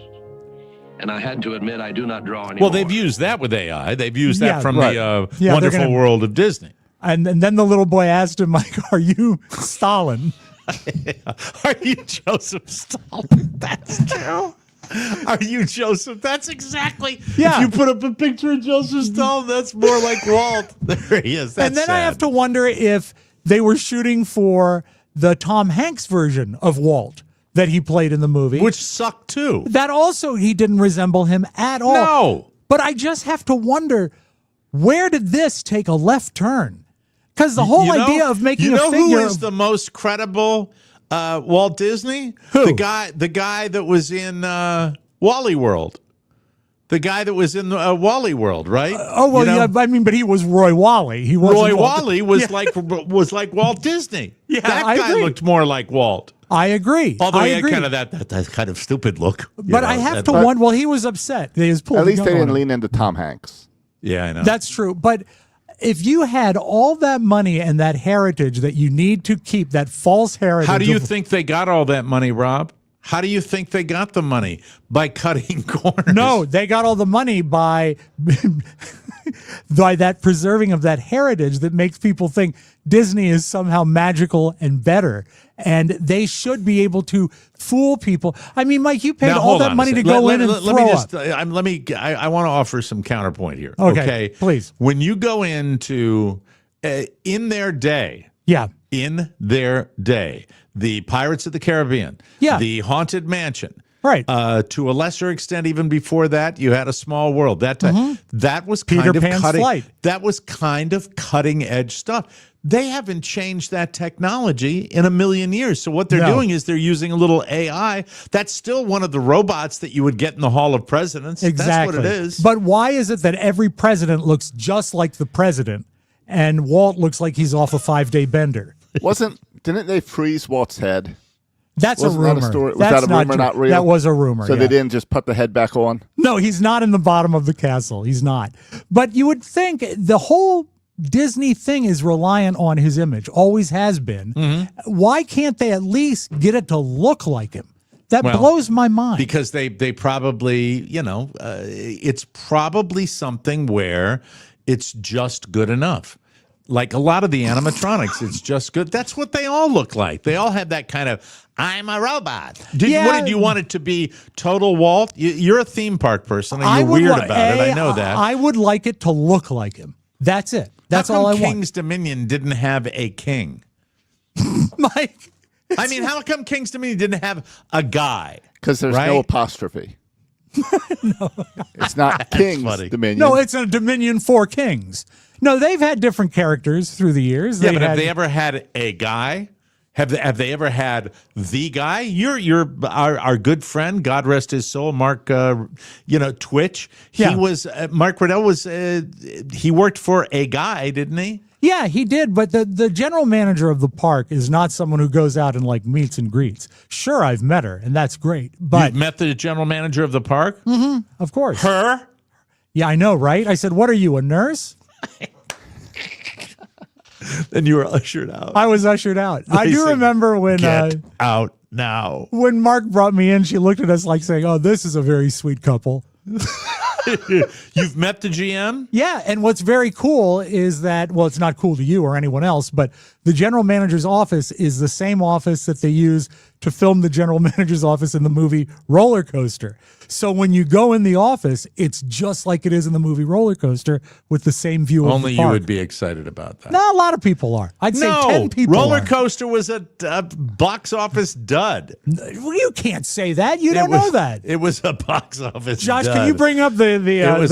And I had to admit I do not draw anymore. Well, they've used that with AI. They've used that from the Yeah, Wonderful World of Disney. And then the little boy asked him, like, "Are you Stalin?" Are you Joseph Stalin? That's true. Are you Joseph? That's exactly. Yeah. If you put up a picture of Joseph Stalin, that's more like Walt. There he is. That's And then sad. I have to wonder if they were shooting for the Tom Hanks version of Walt that he played in the movie. Which sucked too. That also, he didn't resemble him at all. No. But I just have to wonder, where did this take a left turn? Because the whole idea of making a figure... who is the most credible Walt Disney? Who? The guy that was in Wally World. The guy that was in Wally World, right? But he was Roy Wally. He wasn't Roy Walt. Wally was like Walt Disney. Yeah, that I guy agree. looked more like Walt. I agree. Although I he had agree. kind of that kind of stupid look. But I have to wonder. Well, he was upset. They was pulling At least the they gun on didn't him. lean into Tom Hanks. Yeah, I know. That's true. But if you had all that money and that heritage that you need to keep, that false heritage. How do you think they got all that money, Rob? How do you think they got the money? By cutting corners? No, they got all the money by that preserving of that heritage that makes people think Disney is somehow magical and better. And they should be able to fool people. I mean, Mike, you paid Now, all hold that on a money to second. go in and let me throw just. up. I want to offer some counterpoint here. Okay, please. When you go into in their day, Yeah. in their day, the Pirates of the Caribbean, Yeah. the Haunted Mansion. Right. To a lesser extent, even before that, you had A Small World. That was kind Peter of Pan's cutting. Flight. That was kind of cutting edge stuff. They haven't changed that technology in a million years. So what they're No. doing is they're using a little AI. That's still one of the robots that you would get in the Hall of Presidents. Exactly. That's what it is. But why is it that every president looks just like the president and Walt looks like he's off a 5-day bender? Didn't they freeze Walt's head? That's Wasn't a rumor. that a story? Was That's that a rumor, true. not real? That was a rumor. So yeah. they didn't just put the head back on? No, he's not in the bottom of the castle. He's not. But you would think the whole Disney thing is reliant on his image, always has been. Mm-hmm. Why can't they at least get it to look like him? That blows my mind. Because they probably, it's probably something where it's just good enough. Like a lot of the animatronics, it's just good. That's what they all look like. They all have that kind of, I'm a robot. What did you want it to be? Total Walt? You're a theme park person, and you're weird about it. I know that. I would like it to look like him. That's it. That's all I want. King's Dominion didn't have a king? Mike. I mean, how come King's Dominion didn't have a guy? Because there's no apostrophe. No. It's not King's Dominion. No, it's a Dominion for Kings. No, they've had different characters through the years. Yeah, but have they ever had a guy? Have they ever had the guy? You're our good friend, God rest his soul, Mark. Twitch. He was Mark Riddell was. He worked for a guy, didn't he? Yeah, he did. But the general manager of the park is not someone who goes out and like meets and greets. Sure, I've met her, and that's great. But you've met the general manager of the park? Mm-hmm, of course. Her? Yeah, I know, right? I said, "What are you, a nurse?" Then you were ushered out. I was ushered out. I do remember when Get out now. When Mark brought me in, she looked at us like saying, "Oh, this is a very sweet couple." You've met the GM? Yeah, and what's very cool is that, well, it's not cool to you or anyone else, but the general manager's office is the same office that they use to film the general manager's office in the movie Roller Coaster. So when you go in the office, it's just like it is in the movie Roller Coaster with the same view of Only the park. you would be excited about that. No, a lot of people are. I'd say 10 people Roller are. Coaster was a box office dud. Well, you can't say that. You don't know that. It was a box office Josh, dud. can you bring up the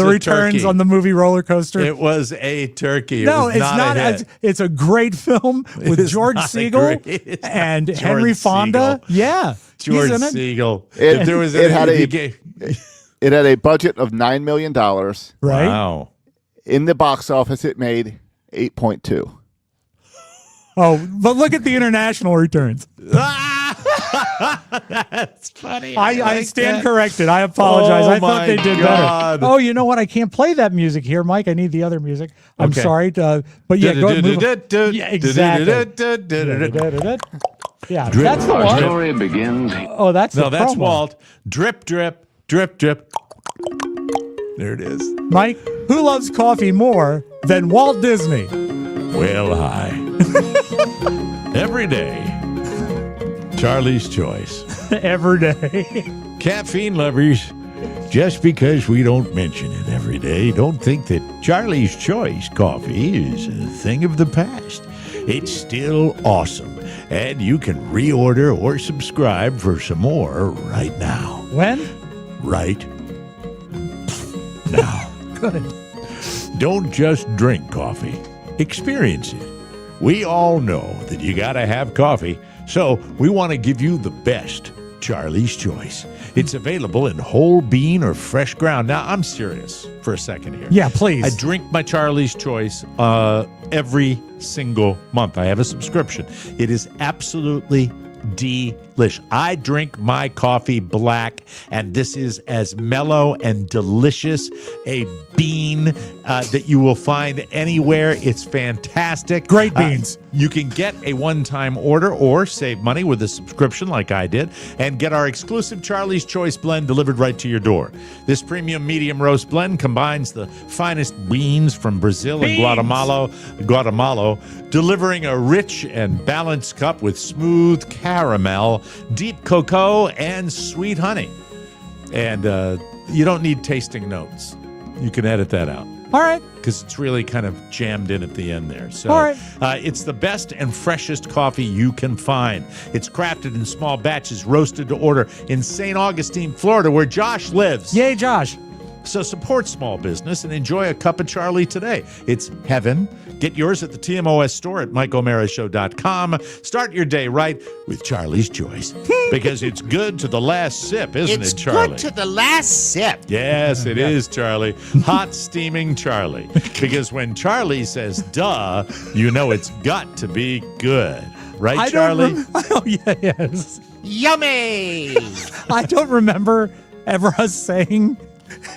returns turkey. on the movie Roller Coaster? It was a turkey. No, it was it's not. a hit. It's a great film with George Segal and Henry Fonda. Segal. Yeah, George he's in it. Segal. It It had a budget of $9 million. Right? Wow. In the box office, it made 8.2. Oh, but look at the international returns. That's funny. I stand corrected. I apologize. I thought they did God. better. Oh, you know what? I can't play that music here, Mike. I need the other music. I'm Okay. sorry. But yeah, go ahead. Move on. Yeah, exactly. Yeah, that's the Our one. story begins. Oh, that's No, the that's promo. Walt. Drip, drip, drip, drip. There it is. Mike, who loves coffee more than Walt Disney? Well, hi. Every day, Charlie's Choice. Every day. Caffeine lovers, just because we don't mention it every day, don't think that Charlie's Choice coffee is a thing of the past. It's still awesome, and you can reorder or subscribe for some more right now. When? Right now. Good. Don't just drink coffee, experience it. We all know that you gotta have coffee, so we want to give you the best Charlie's Choice. It's available in whole bean or fresh ground. Now, I'm serious for a second here. Yeah, please. I drink my Charlie's Choice every single month. I have a subscription. It is absolutely delish. I drink my coffee black, and this is as mellow and delicious a bean that you will find anywhere. It's fantastic. Great beans. You can get a one-time order or save money with a subscription like I did and get our exclusive Charlie's Choice blend delivered right to your door. This premium medium roast blend combines the finest beans from Brazil and Guatemala, delivering a rich and balanced cup with smooth caramel, deep cocoa, and sweet honey. And you don't need tasting notes. You can edit that out. All right. Because it's really kind of jammed in at the end there. So All right. It's the best and freshest coffee you can find. It's crafted in small batches, roasted to order in St. Augustine, Florida, where Josh lives. Yay, Josh. So support small business and enjoy a cup of Charlie today. It's heaven. Get yours at the TMOS store at MikeOmeraShow.com. Start your day right with Charlie's Choice. Because it's good to the last sip, isn't it, Charlie? It's good to the last sip. Yes, it is, Charlie. Hot steaming Charlie. Because when Charlie says duh, you know it's got to be good. Right, Charlie? Oh, yeah, yes. Yummy. I don't remember ever us saying,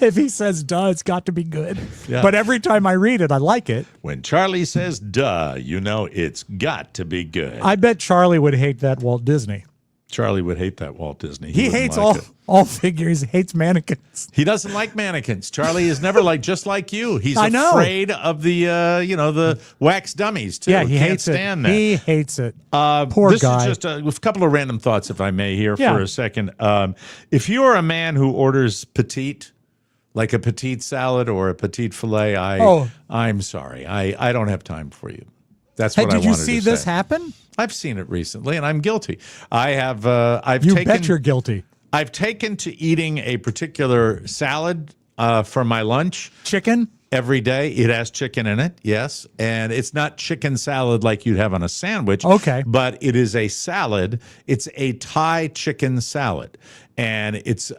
if he says duh, it's got to be good. Yeah. But every time I read it, I like it. When Charlie says duh, you know it's got to be good. I bet Charlie would hate that Walt Disney. Charlie would hate that Walt Disney. He wouldn't hates like it. all figures. He hates mannequins. He doesn't like mannequins. Charlie is never just like you. He's I know. afraid of the the wax dummies too. Yeah, he Can't hates stand it. that. He hates it. Poor this guy. is just a couple of random thoughts, if I may, here Yeah. for a second. If you're a man who orders petite, like a petite salad or a petite filet, I'm sorry. I don't have time for you. That's Hey, what I did you wanted see to say. this happen? I've seen it recently, and I'm guilty. I have. I've You taken. bet you're guilty. I've taken to eating a particular salad for my lunch Chicken? every day. It has chicken in it, yes, and it's not chicken salad like you'd have on a sandwich. Okay. But it is a salad. It's a Thai chicken salad, and it's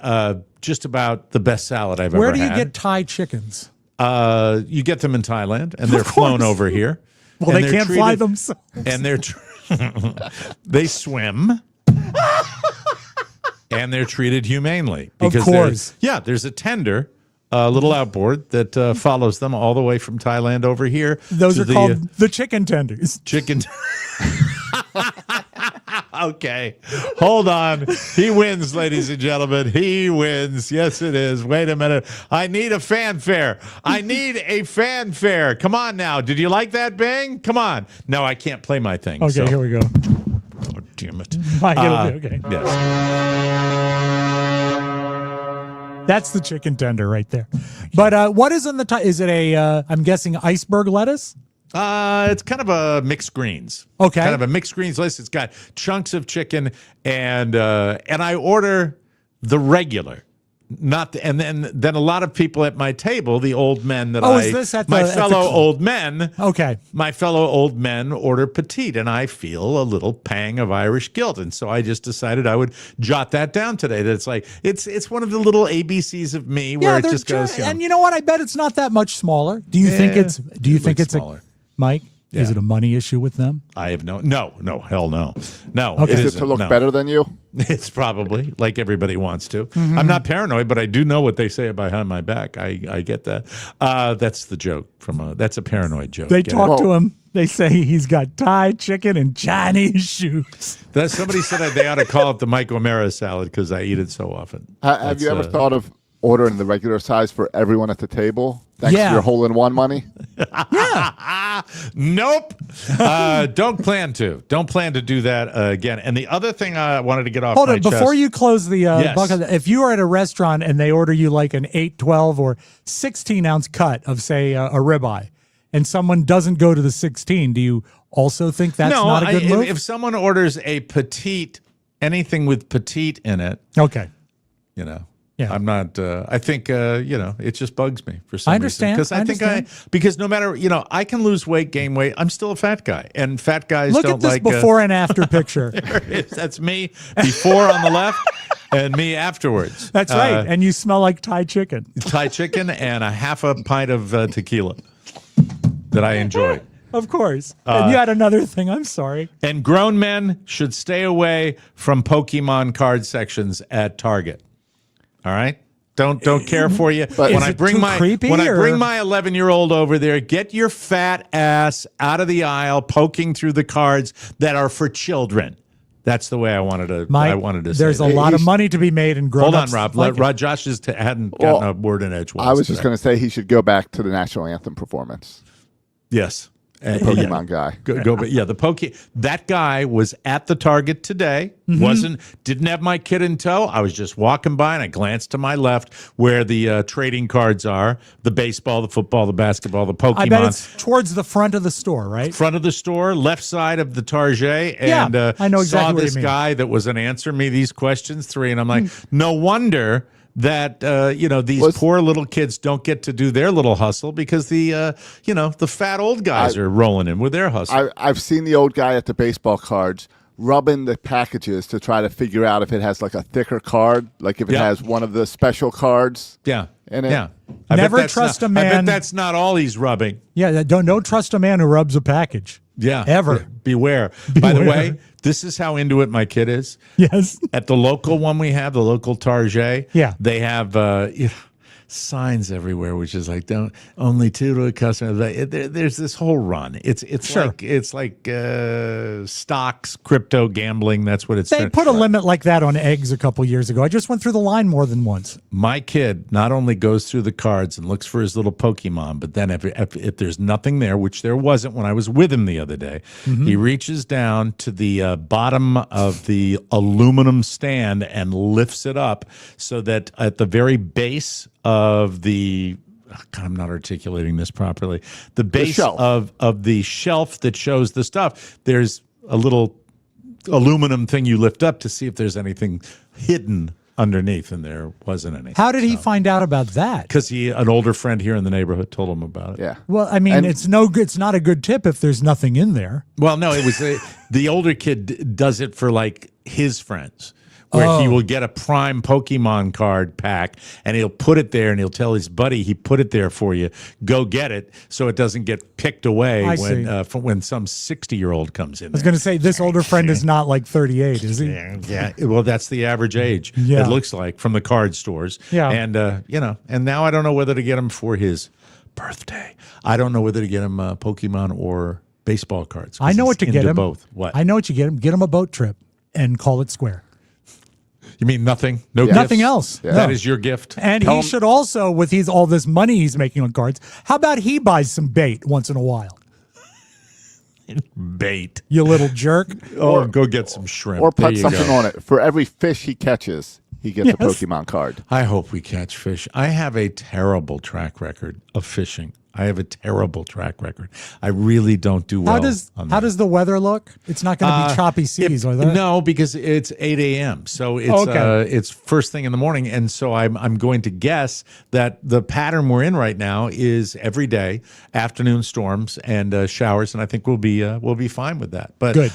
just about the best salad I've Where ever do you had. get Thai chickens? You get them in Thailand, and they're flown over here. Well, and they they're can't fly treated- themselves. and they swim and they're treated humanely Of because course. there's a tender little outboard that follows them all the way from Thailand over here. Those to are called the chicken tenders. chicken. Okay, hold on. He wins, ladies and gentlemen. He wins. Yes, it is. Wait a minute. I need a fanfare. I need a fanfare. Come on now. Did you like that, Bing? Come on. No, I can't play my thing. Okay, so. here we go. Oh, damn it. Mike, it'll be okay. Yes. That's the chicken tender right there. But what is in the Thai? Is it I'm guessing iceberg lettuce? It's kind of a mixed greens. Okay. Kind of a mixed greens list. It's got chunks of chicken and I order the regular And then a lot of people at my table, the old men that is this at my the fellow old men. Okay. My fellow old men order petite, and I feel a little pang of Irish guilt, and so I just decided I would jot that down today. That it's like it's one of the little ABCs of me where it just goes. And you know what? I bet it's not that much smaller. Do you think it's? Do you think it's smaller. Mike? Yeah. Is it a money issue with them? I have no, hell no. Okay. Is it to look better than you? It's probably like everybody wants to. I'm not paranoid, but I do know what they say behind my back. I get that. That's the joke that's a paranoid joke. They talk to him. They say he's got Thai chicken and Chinese shoes. Somebody said they ought to call it the Mike Omera salad because I eat it so often. Have you ever thought of ordering the regular size for everyone at the table? Thanks to your hole-in-one money? Nope. Don't plan to. Don't plan to do that again. And the other thing I wanted to get off Hold my on, chest. before you close the Yes. bucket, if you are at a restaurant and they order you like an 8, 12, or 16-ounce cut of, say, a ribeye, and someone doesn't go to the 16, do you also think that's not a good move? If someone orders a petite, anything with petite in it, okay. you know. Yeah. I'm not. I think it just bugs me for some I understand. reason. Because no matter I can lose weight, gain weight. I'm still a fat guy, and fat guys Look don't at this like before and after picture. That's me before on the left, and me afterwards. That's right, and you smell like Thai chicken. Thai chicken and a half a pint of tequila that I enjoy. Of course. And you had another thing. I'm sorry. And grown men should stay away from Pokemon card sections at Target. All right, don't care for you. But when is I it bring too my creepy, when I or- bring my 11-year-old over there, get your fat ass out of the aisle, poking through the cards that are for children. That's the way I wanted to. Mike, I wanted to. there's say a lot of money to be made in grown Hold on, Rob. Rod Josh hadn't gotten a word in edgewise. I was just going to say he should go back to the national anthem performance. Yes. Pokemon guy. That guy was at the Target today. Didn't have my kid in tow. I was just walking by and I glanced to my left where the trading cards are: the baseball, the football, the basketball, the Pokemon. I bet it's towards the front of the store, right? Front of the store, left side of the Target, and I know exactly saw what you this mean. guy that was an answer me these questions 3, and I'm like, no wonder that these poor little kids don't get to do their little hustle because the fat old guys are rolling in with their hustle. I've seen the old guy at the baseball cards rubbing the packages to try to figure out if it has like a thicker card, like if it has one of the special cards. Yeah. In it. Yeah. Never trust a man. I bet that's not all he's rubbing. Yeah, don't trust a man who rubs a package. Yeah. Ever. Beware. By the way, this is how into it my kid is. Yes. At the local one we have, the local Target, they have signs everywhere, which is like, don't only 2 to a customer. There's this whole run. It's like stocks, crypto, gambling. That's what it's. They put a limit like that on eggs a couple years ago. I just went through the line more than once. My kid not only goes through the cards and looks for his little Pokemon, but then if there's nothing there, which there wasn't when I was with him the other day, he reaches down to the bottom of the aluminum stand and lifts it up so that at the very base of the God, I'm not articulating this properly. The base of the shelf that shows the stuff, there's a little aluminum thing you lift up to see if there's anything hidden underneath, and there wasn't any. How did he find out about that? Because an older friend here in the neighborhood told him about it. Yeah. Well, I mean, it's no good. It's not a good tip if there's nothing in there. Well, no, it was the older kid does it for like his friends. Where he will get a prime Pokemon card pack and he'll put it there and he'll tell his buddy he put it there for you. Go get it so it doesn't get picked away when some 60-year-old comes in. I was going to say this older friend is not like 38, is he? Yeah. Well, that's the average age. Yeah. It looks like from the card stores. Yeah. And and now I don't know whether to get him for his birthday. I don't know whether to get him Pokemon or baseball cards. I know what to get him. Both. What? I know what you get him. Get him a boat trip and call it square. You mean nothing? No gifts? Nothing else. Yeah. That is your gift. And he should also, with all this money he's making on cards, how about he buys some bait once in a while? Bait. You little jerk. Or go get some shrimp. Or There put you something go. on it. For every fish he catches, he gets a Pokemon card. I hope we catch fish. I have a terrible track record of fishing. I have a terrible track record. I really don't do well. How does the weather look? It's not going to be choppy seas, are there? No, because it's 8 a.m. So it's first thing in the morning, and so I'm going to guess that the pattern we're in right now is every day afternoon storms and showers, and I think we'll be fine with that. But good.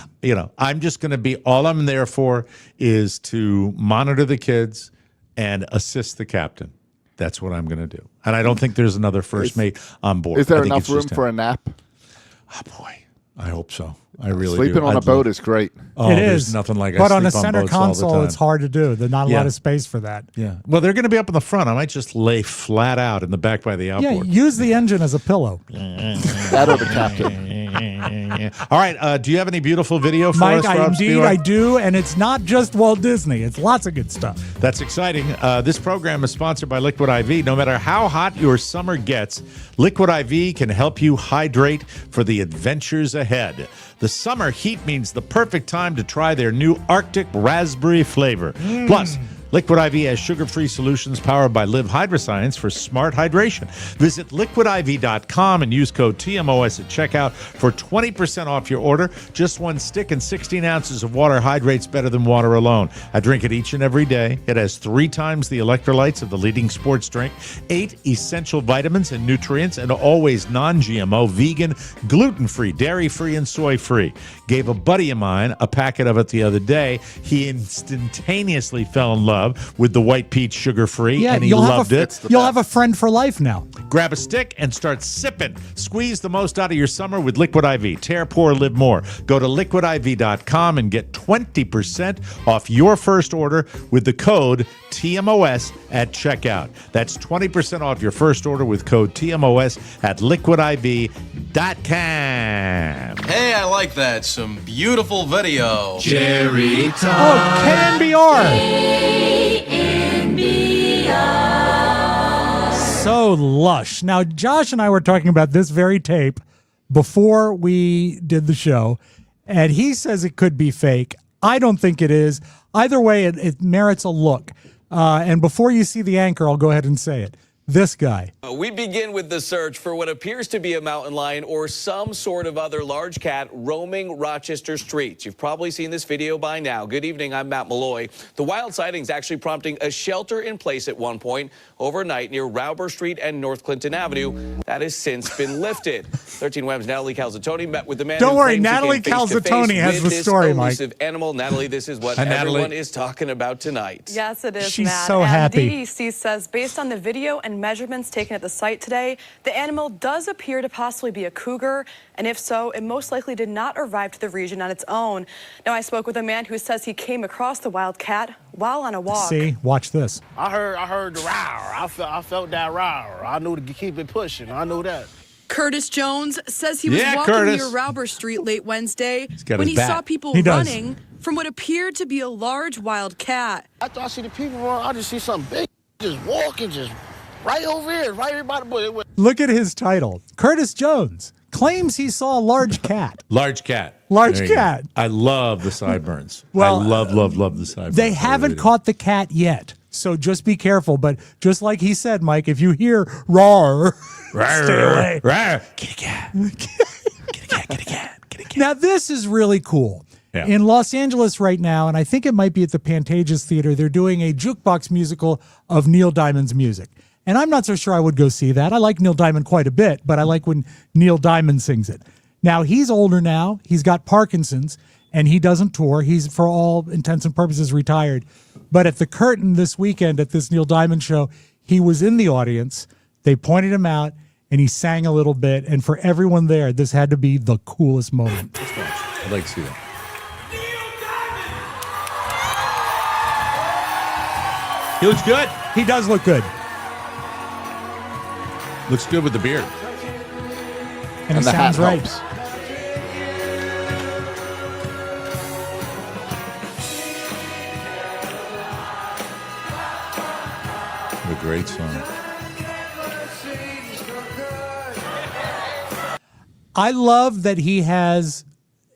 I'm just going to be, all I'm there for is to monitor the kids and assist the captain. That's what I'm going to do. And I don't think there's another first mate on board. Is there enough room for a nap? Oh, boy. I hope so. I really Sleeping do. on a boat is great. Oh, it there's is. nothing like But I on a sleep center boats all the console, time. it's hard to do. There's not a lot of space for that. Yeah. Well, they're going to be up in the front. I might just lay flat out in the back by the outboard. Yeah, use the engine as a pillow. That or the captain. All right. Do you have any beautiful video for Mike, us, Rob indeed Speedway? I do, and it's not just Walt Disney. It's lots of good stuff. That's exciting. This program is sponsored by Liquid IV. No matter how hot your summer gets, Liquid IV can help you hydrate for the adventures ahead. The summer heat means the perfect time to try their new Arctic raspberry flavor. Plus, Liquid IV has sugar-free solutions powered by Live Hydroscience for smart hydration. Visit liquidiv.com and use code TMOS at checkout for 20% off your order. Just one stick and 16 ounces of water hydrates better than water alone. I drink it each and every day. It has 3 times the electrolytes of the leading sports drink, 8 essential vitamins and nutrients, and always non-GMO, vegan, gluten-free, dairy-free, and soy-free. Gave a buddy of mine a packet of it the other day. He instantaneously fell in love with the white peach sugar-free, and he loved it. You'll have a friend for life now. Grab a stick and start sipping. Squeeze the most out of your summer with Liquid IV. Tear, pour, live more. Go to liquidiv.com and get 20% off your first order with the code TMOS at checkout. That's 20% off your first order with code TMOS at liquidiv.com. Hey, I like that. Some beautiful video. Cherry Oh, KNBR. So lush. Now, Josh and I were talking about this very tape before we did the show, and he says it could be fake. I don't think it is. Either way, it merits a look. And before you see the anchor, I'll go ahead and say it. This guy. We begin with the search for what appears to be a mountain lion or some sort of other large cat roaming Rochester streets. You've probably seen this video by now. Good evening, I'm Matt Malloy. The wild sightings actually prompting a shelter in place at one point overnight near Rauber Street and North Clinton Avenue. That has since been lifted. 13 Web's Natalie Calzatoni met with the man. Don't who worry, claims Natalie he came face to face Calzatoni has with the this story, Mike. elusive animal. Natalie, this is what everyone is talking about tonight. Yes, it is, She's Matt. so happy. DEC says based on the video and measurements taken at the site today, the animal does appear to possibly be a cougar, and if so, it most likely did not arrive to the region on its own. Now, I spoke with a man who says he came across the wild cat while on a walk. See, watch this. I heard the roar. I felt that roar. I knew to keep it pushing. I knew that. Curtis Jones says he was walking near Rauber Street late Wednesday when he saw people running from what appeared to be a large wild cat. After I see the people run, I just see something big just walking, just right over here, right here by the bush. Look at his title. Curtis Jones claims he saw a large cat. Large cat. Large cat. I love the sideburns. Well, I love the sideburns. They haven't caught the cat yet, so just be careful. But just like he said, Mike, if you hear roar, stay away. Get a cat. Get a cat. Get a cat. Get a cat. Now, this is really cool. Yeah. In Los Angeles right now, and I think it might be at the Pantages Theater, they're doing a jukebox musical of Neil Diamond's music. And I'm not so sure I would go see that. I like Neil Diamond quite a bit, but I like when Neil Diamond sings it. Now, he's older now. He's got Parkinson's, and he doesn't tour. He's, for all intents and purposes, retired. But at the curtain this weekend at this Neil Diamond show, he was in the audience. They pointed him out, and he sang a little bit. And for everyone there, this had to be the coolest moment. I'd like to see that. He looks good. He does look good. Looks good with the beard. And he the sounds hat right. helps. What a great song. I love that he has,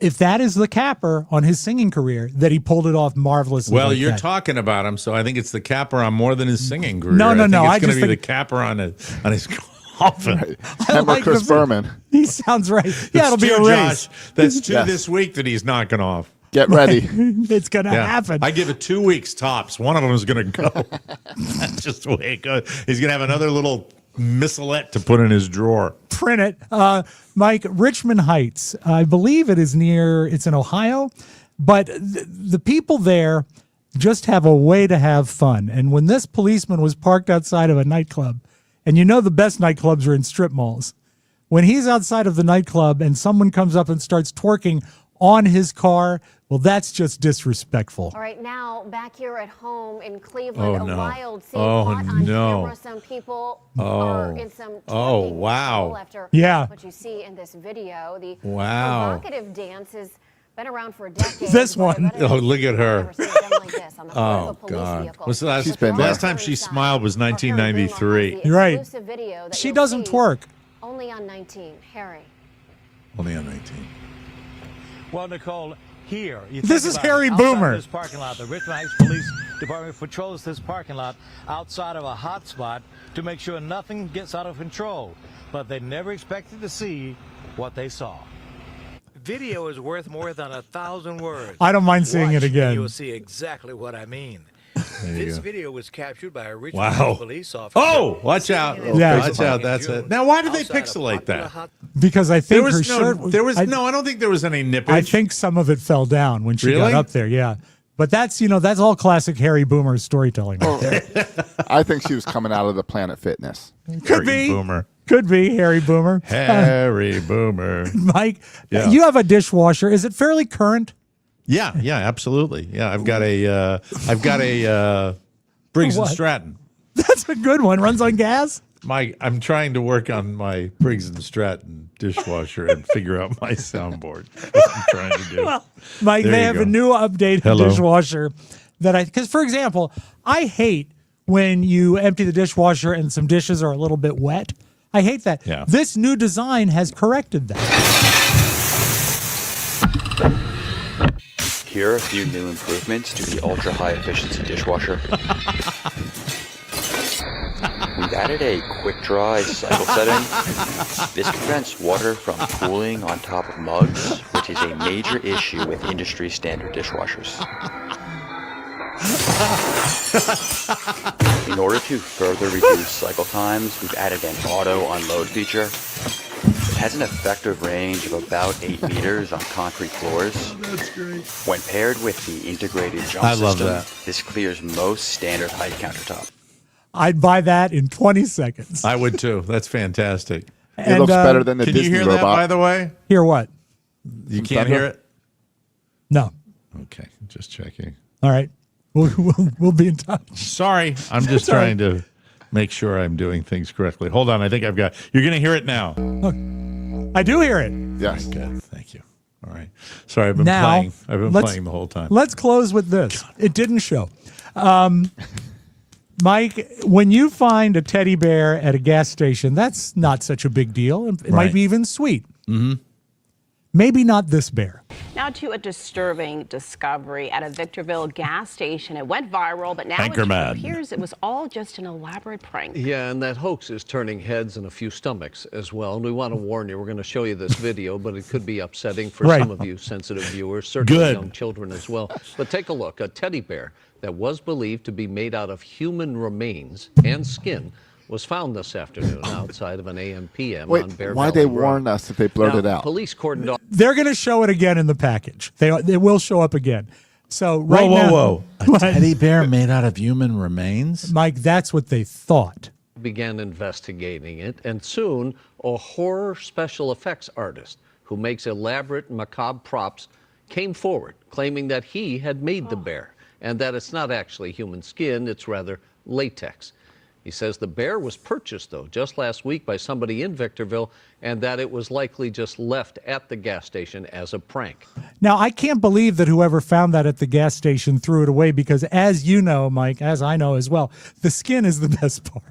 if that is the capper on his singing career, that he pulled it off marvelously. Well, like you're that. talking about him, so I think it's the capper on more than his singing career. No. I I think it's going just to be the think- capper on his. Dolphin. Right. And Chris Berman. He sounds right. Yeah, it'll be a race. Josh. That's two this week that he's knocking off. Get ready. It's going to happen. I give it 2 weeks tops. One of them is going to go. That's just the way it goes. He's going to have another little missalette to put in his drawer. Print it. Mike, Richmond Heights, I believe it's in Ohio, but the people there just have a way to have fun. And when this policeman was parked outside of a nightclub, and you know the best nightclubs are in strip malls, when he's outside of the nightclub and someone comes up and starts twerking on his car, well, that's just disrespectful. All right, now back here at home in Cleveland, a wild scene caught on camera. Some people are in some wow. after yeah. what you see in this video. The provocative dance has been around for decades. This one. Oh, look at her. Like this on the oh, God. What's the last time she smiled was 1993. You're right. She doesn't twerk. Only on 19. Harry. Only on 19. Well, Nicole, here. This is Harry Boomer. This parking lot, the Richmond Heights Police Department patrols this parking lot outside of a hot spot to make sure nothing gets out of control. But they never expected to see what they saw. Video is worth more than 1,000 words. I don't mind seeing it again. You'll see exactly what I mean. This video was captured by a Richmond police officer. Oh, watch out. Yeah. Watch out. That's it. Now, why did they pixelate that? Because I think her shirt... I don't think there was any nippage. I think some of it fell down when she got up there, yeah. But that's all classic Harry Boomer storytelling right there. I think she was coming out of the Planet Fitness. Could be. Boomer. Could be Harry Boomer. Harry Boomer. Mike, you have a dishwasher. Is it fairly current? Yeah, absolutely. Yeah, I've got a Briggs and Stratton. That's a good one. Runs on gas? I'm trying to work on my Briggs and Stratton dishwasher and figure out my soundboard. That's what I'm trying to do. Well, Mike, they have a new updated dishwasher because, for example, I hate when you empty the dishwasher and some dishes are a little bit wet. I hate that. Yeah. This new design has corrected that. Here are a few new improvements to the ultra-high efficiency dishwasher. We've added a quick-dry cycle setting. This prevents water from pooling on top of mugs, which is a major issue with industry-standard dishwashers. In order to further reduce cycle times, we've added an auto unload feature. It has an effective range of about 8 meters on concrete floors. That's great. When paired with the integrated jump system, this clears most standard height countertop. I'd buy that in 20 seconds. I would too. That's fantastic. It looks better than the Can Disney you hear robot. that, by the way? Hear what? You can't hear it? No. Okay, just checking. All right. We'll be in touch. Sorry, I'm just trying to make sure I'm doing things correctly. Hold on, I think I've got. You're going to hear it now. I do hear it. Yes. Good. Thank you. All right. Sorry, I've been playing. I've been playing the whole time. Let's close with this. It didn't show. Mike, when you find a teddy bear at a gas station, that's not such a big deal. It might be even sweet. Mm-hmm. Maybe not this bear. Now to a disturbing discovery at a Victorville gas station. It went viral, but now it appears it was all just an elaborate prank. Yeah, and that hoax is turning heads and a few stomachs as well. And we want to warn you, we're going to show you this video, but it could be upsetting for some of you sensitive viewers, certainly young children as well. But take a look. A teddy bear that was believed to be made out of human remains and skin was found this afternoon outside of an AM/PM on Bear why Valley they Road. warn us if they blurt it out? Police cordoned off. They're going to show it again in the package. They will show up again. So now, whoa. A teddy bear made out of human remains? Mike, that's what they thought. Began investigating it, and soon a horror special effects artist who makes elaborate macabre props came forward claiming that he had made the bear and that it's not actually human skin, it's rather latex. He says the bear was purchased, though, just last week by somebody in Victorville, and that it was likely just left at the gas station as a prank. Now, I can't believe that whoever found that at the gas station threw it away because, as you know, Mike, as I know as well, the skin is the best part.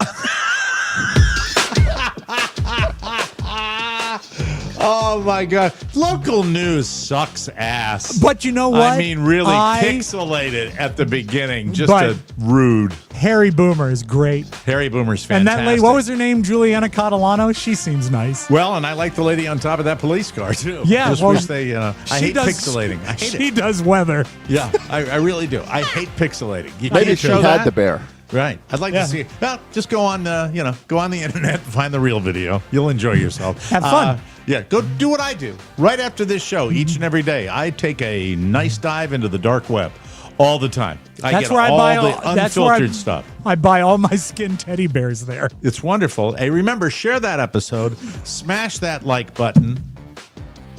Oh, my God. Local news sucks ass. But you know what? I mean, really pixelated at the beginning. Just rude. Harry Boomer is great. Harry Boomer's And fantastic. that lady, what was her name? Juliana Catalano? She seems nice. Well, and I like the lady on top of that police car, too. Yeah, Just well, wish they, I hate pixelating. I hate she it. does weather. Yeah, I really do. I hate pixelating. You Maybe can't she show had that. the bear. Right. I'd like to see it. Well, just go on, go on the internet and find the real video. You'll enjoy yourself. Have fun. Yeah, go do what I do. Right after this show, each and every day, I take a nice dive into the dark web all the time. I get all the unfiltered stuff. I buy all my skin teddy bears there. It's wonderful. Hey, remember, share that episode, smash that like button,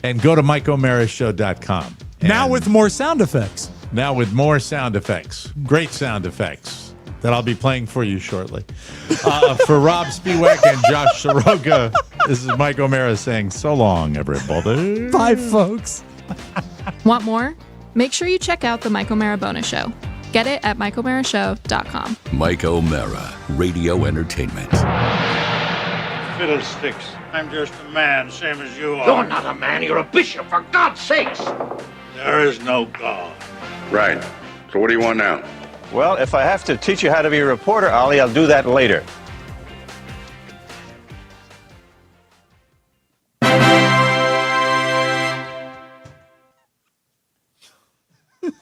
and go to MikeOmeraShow.com. Now with more sound effects. Now with more sound effects. Great sound effects that I'll be playing for you shortly. For Rob Spiewak and Josh Soroka, this is Mike Omera saying so long, everybody. Bye, folks. Want more? Make sure you check out the Mike Omera Bonus Show. Get it at MikeOmeraShow.com. Mike Omera, Radio Entertainment. Fiddlesticks. I'm just a man, same as you are. You're not a man, you're a bishop, for God's sakes. There is no God. Right. So what do you want now? Well, if I have to teach you how to be a reporter, Ollie, I'll do that later.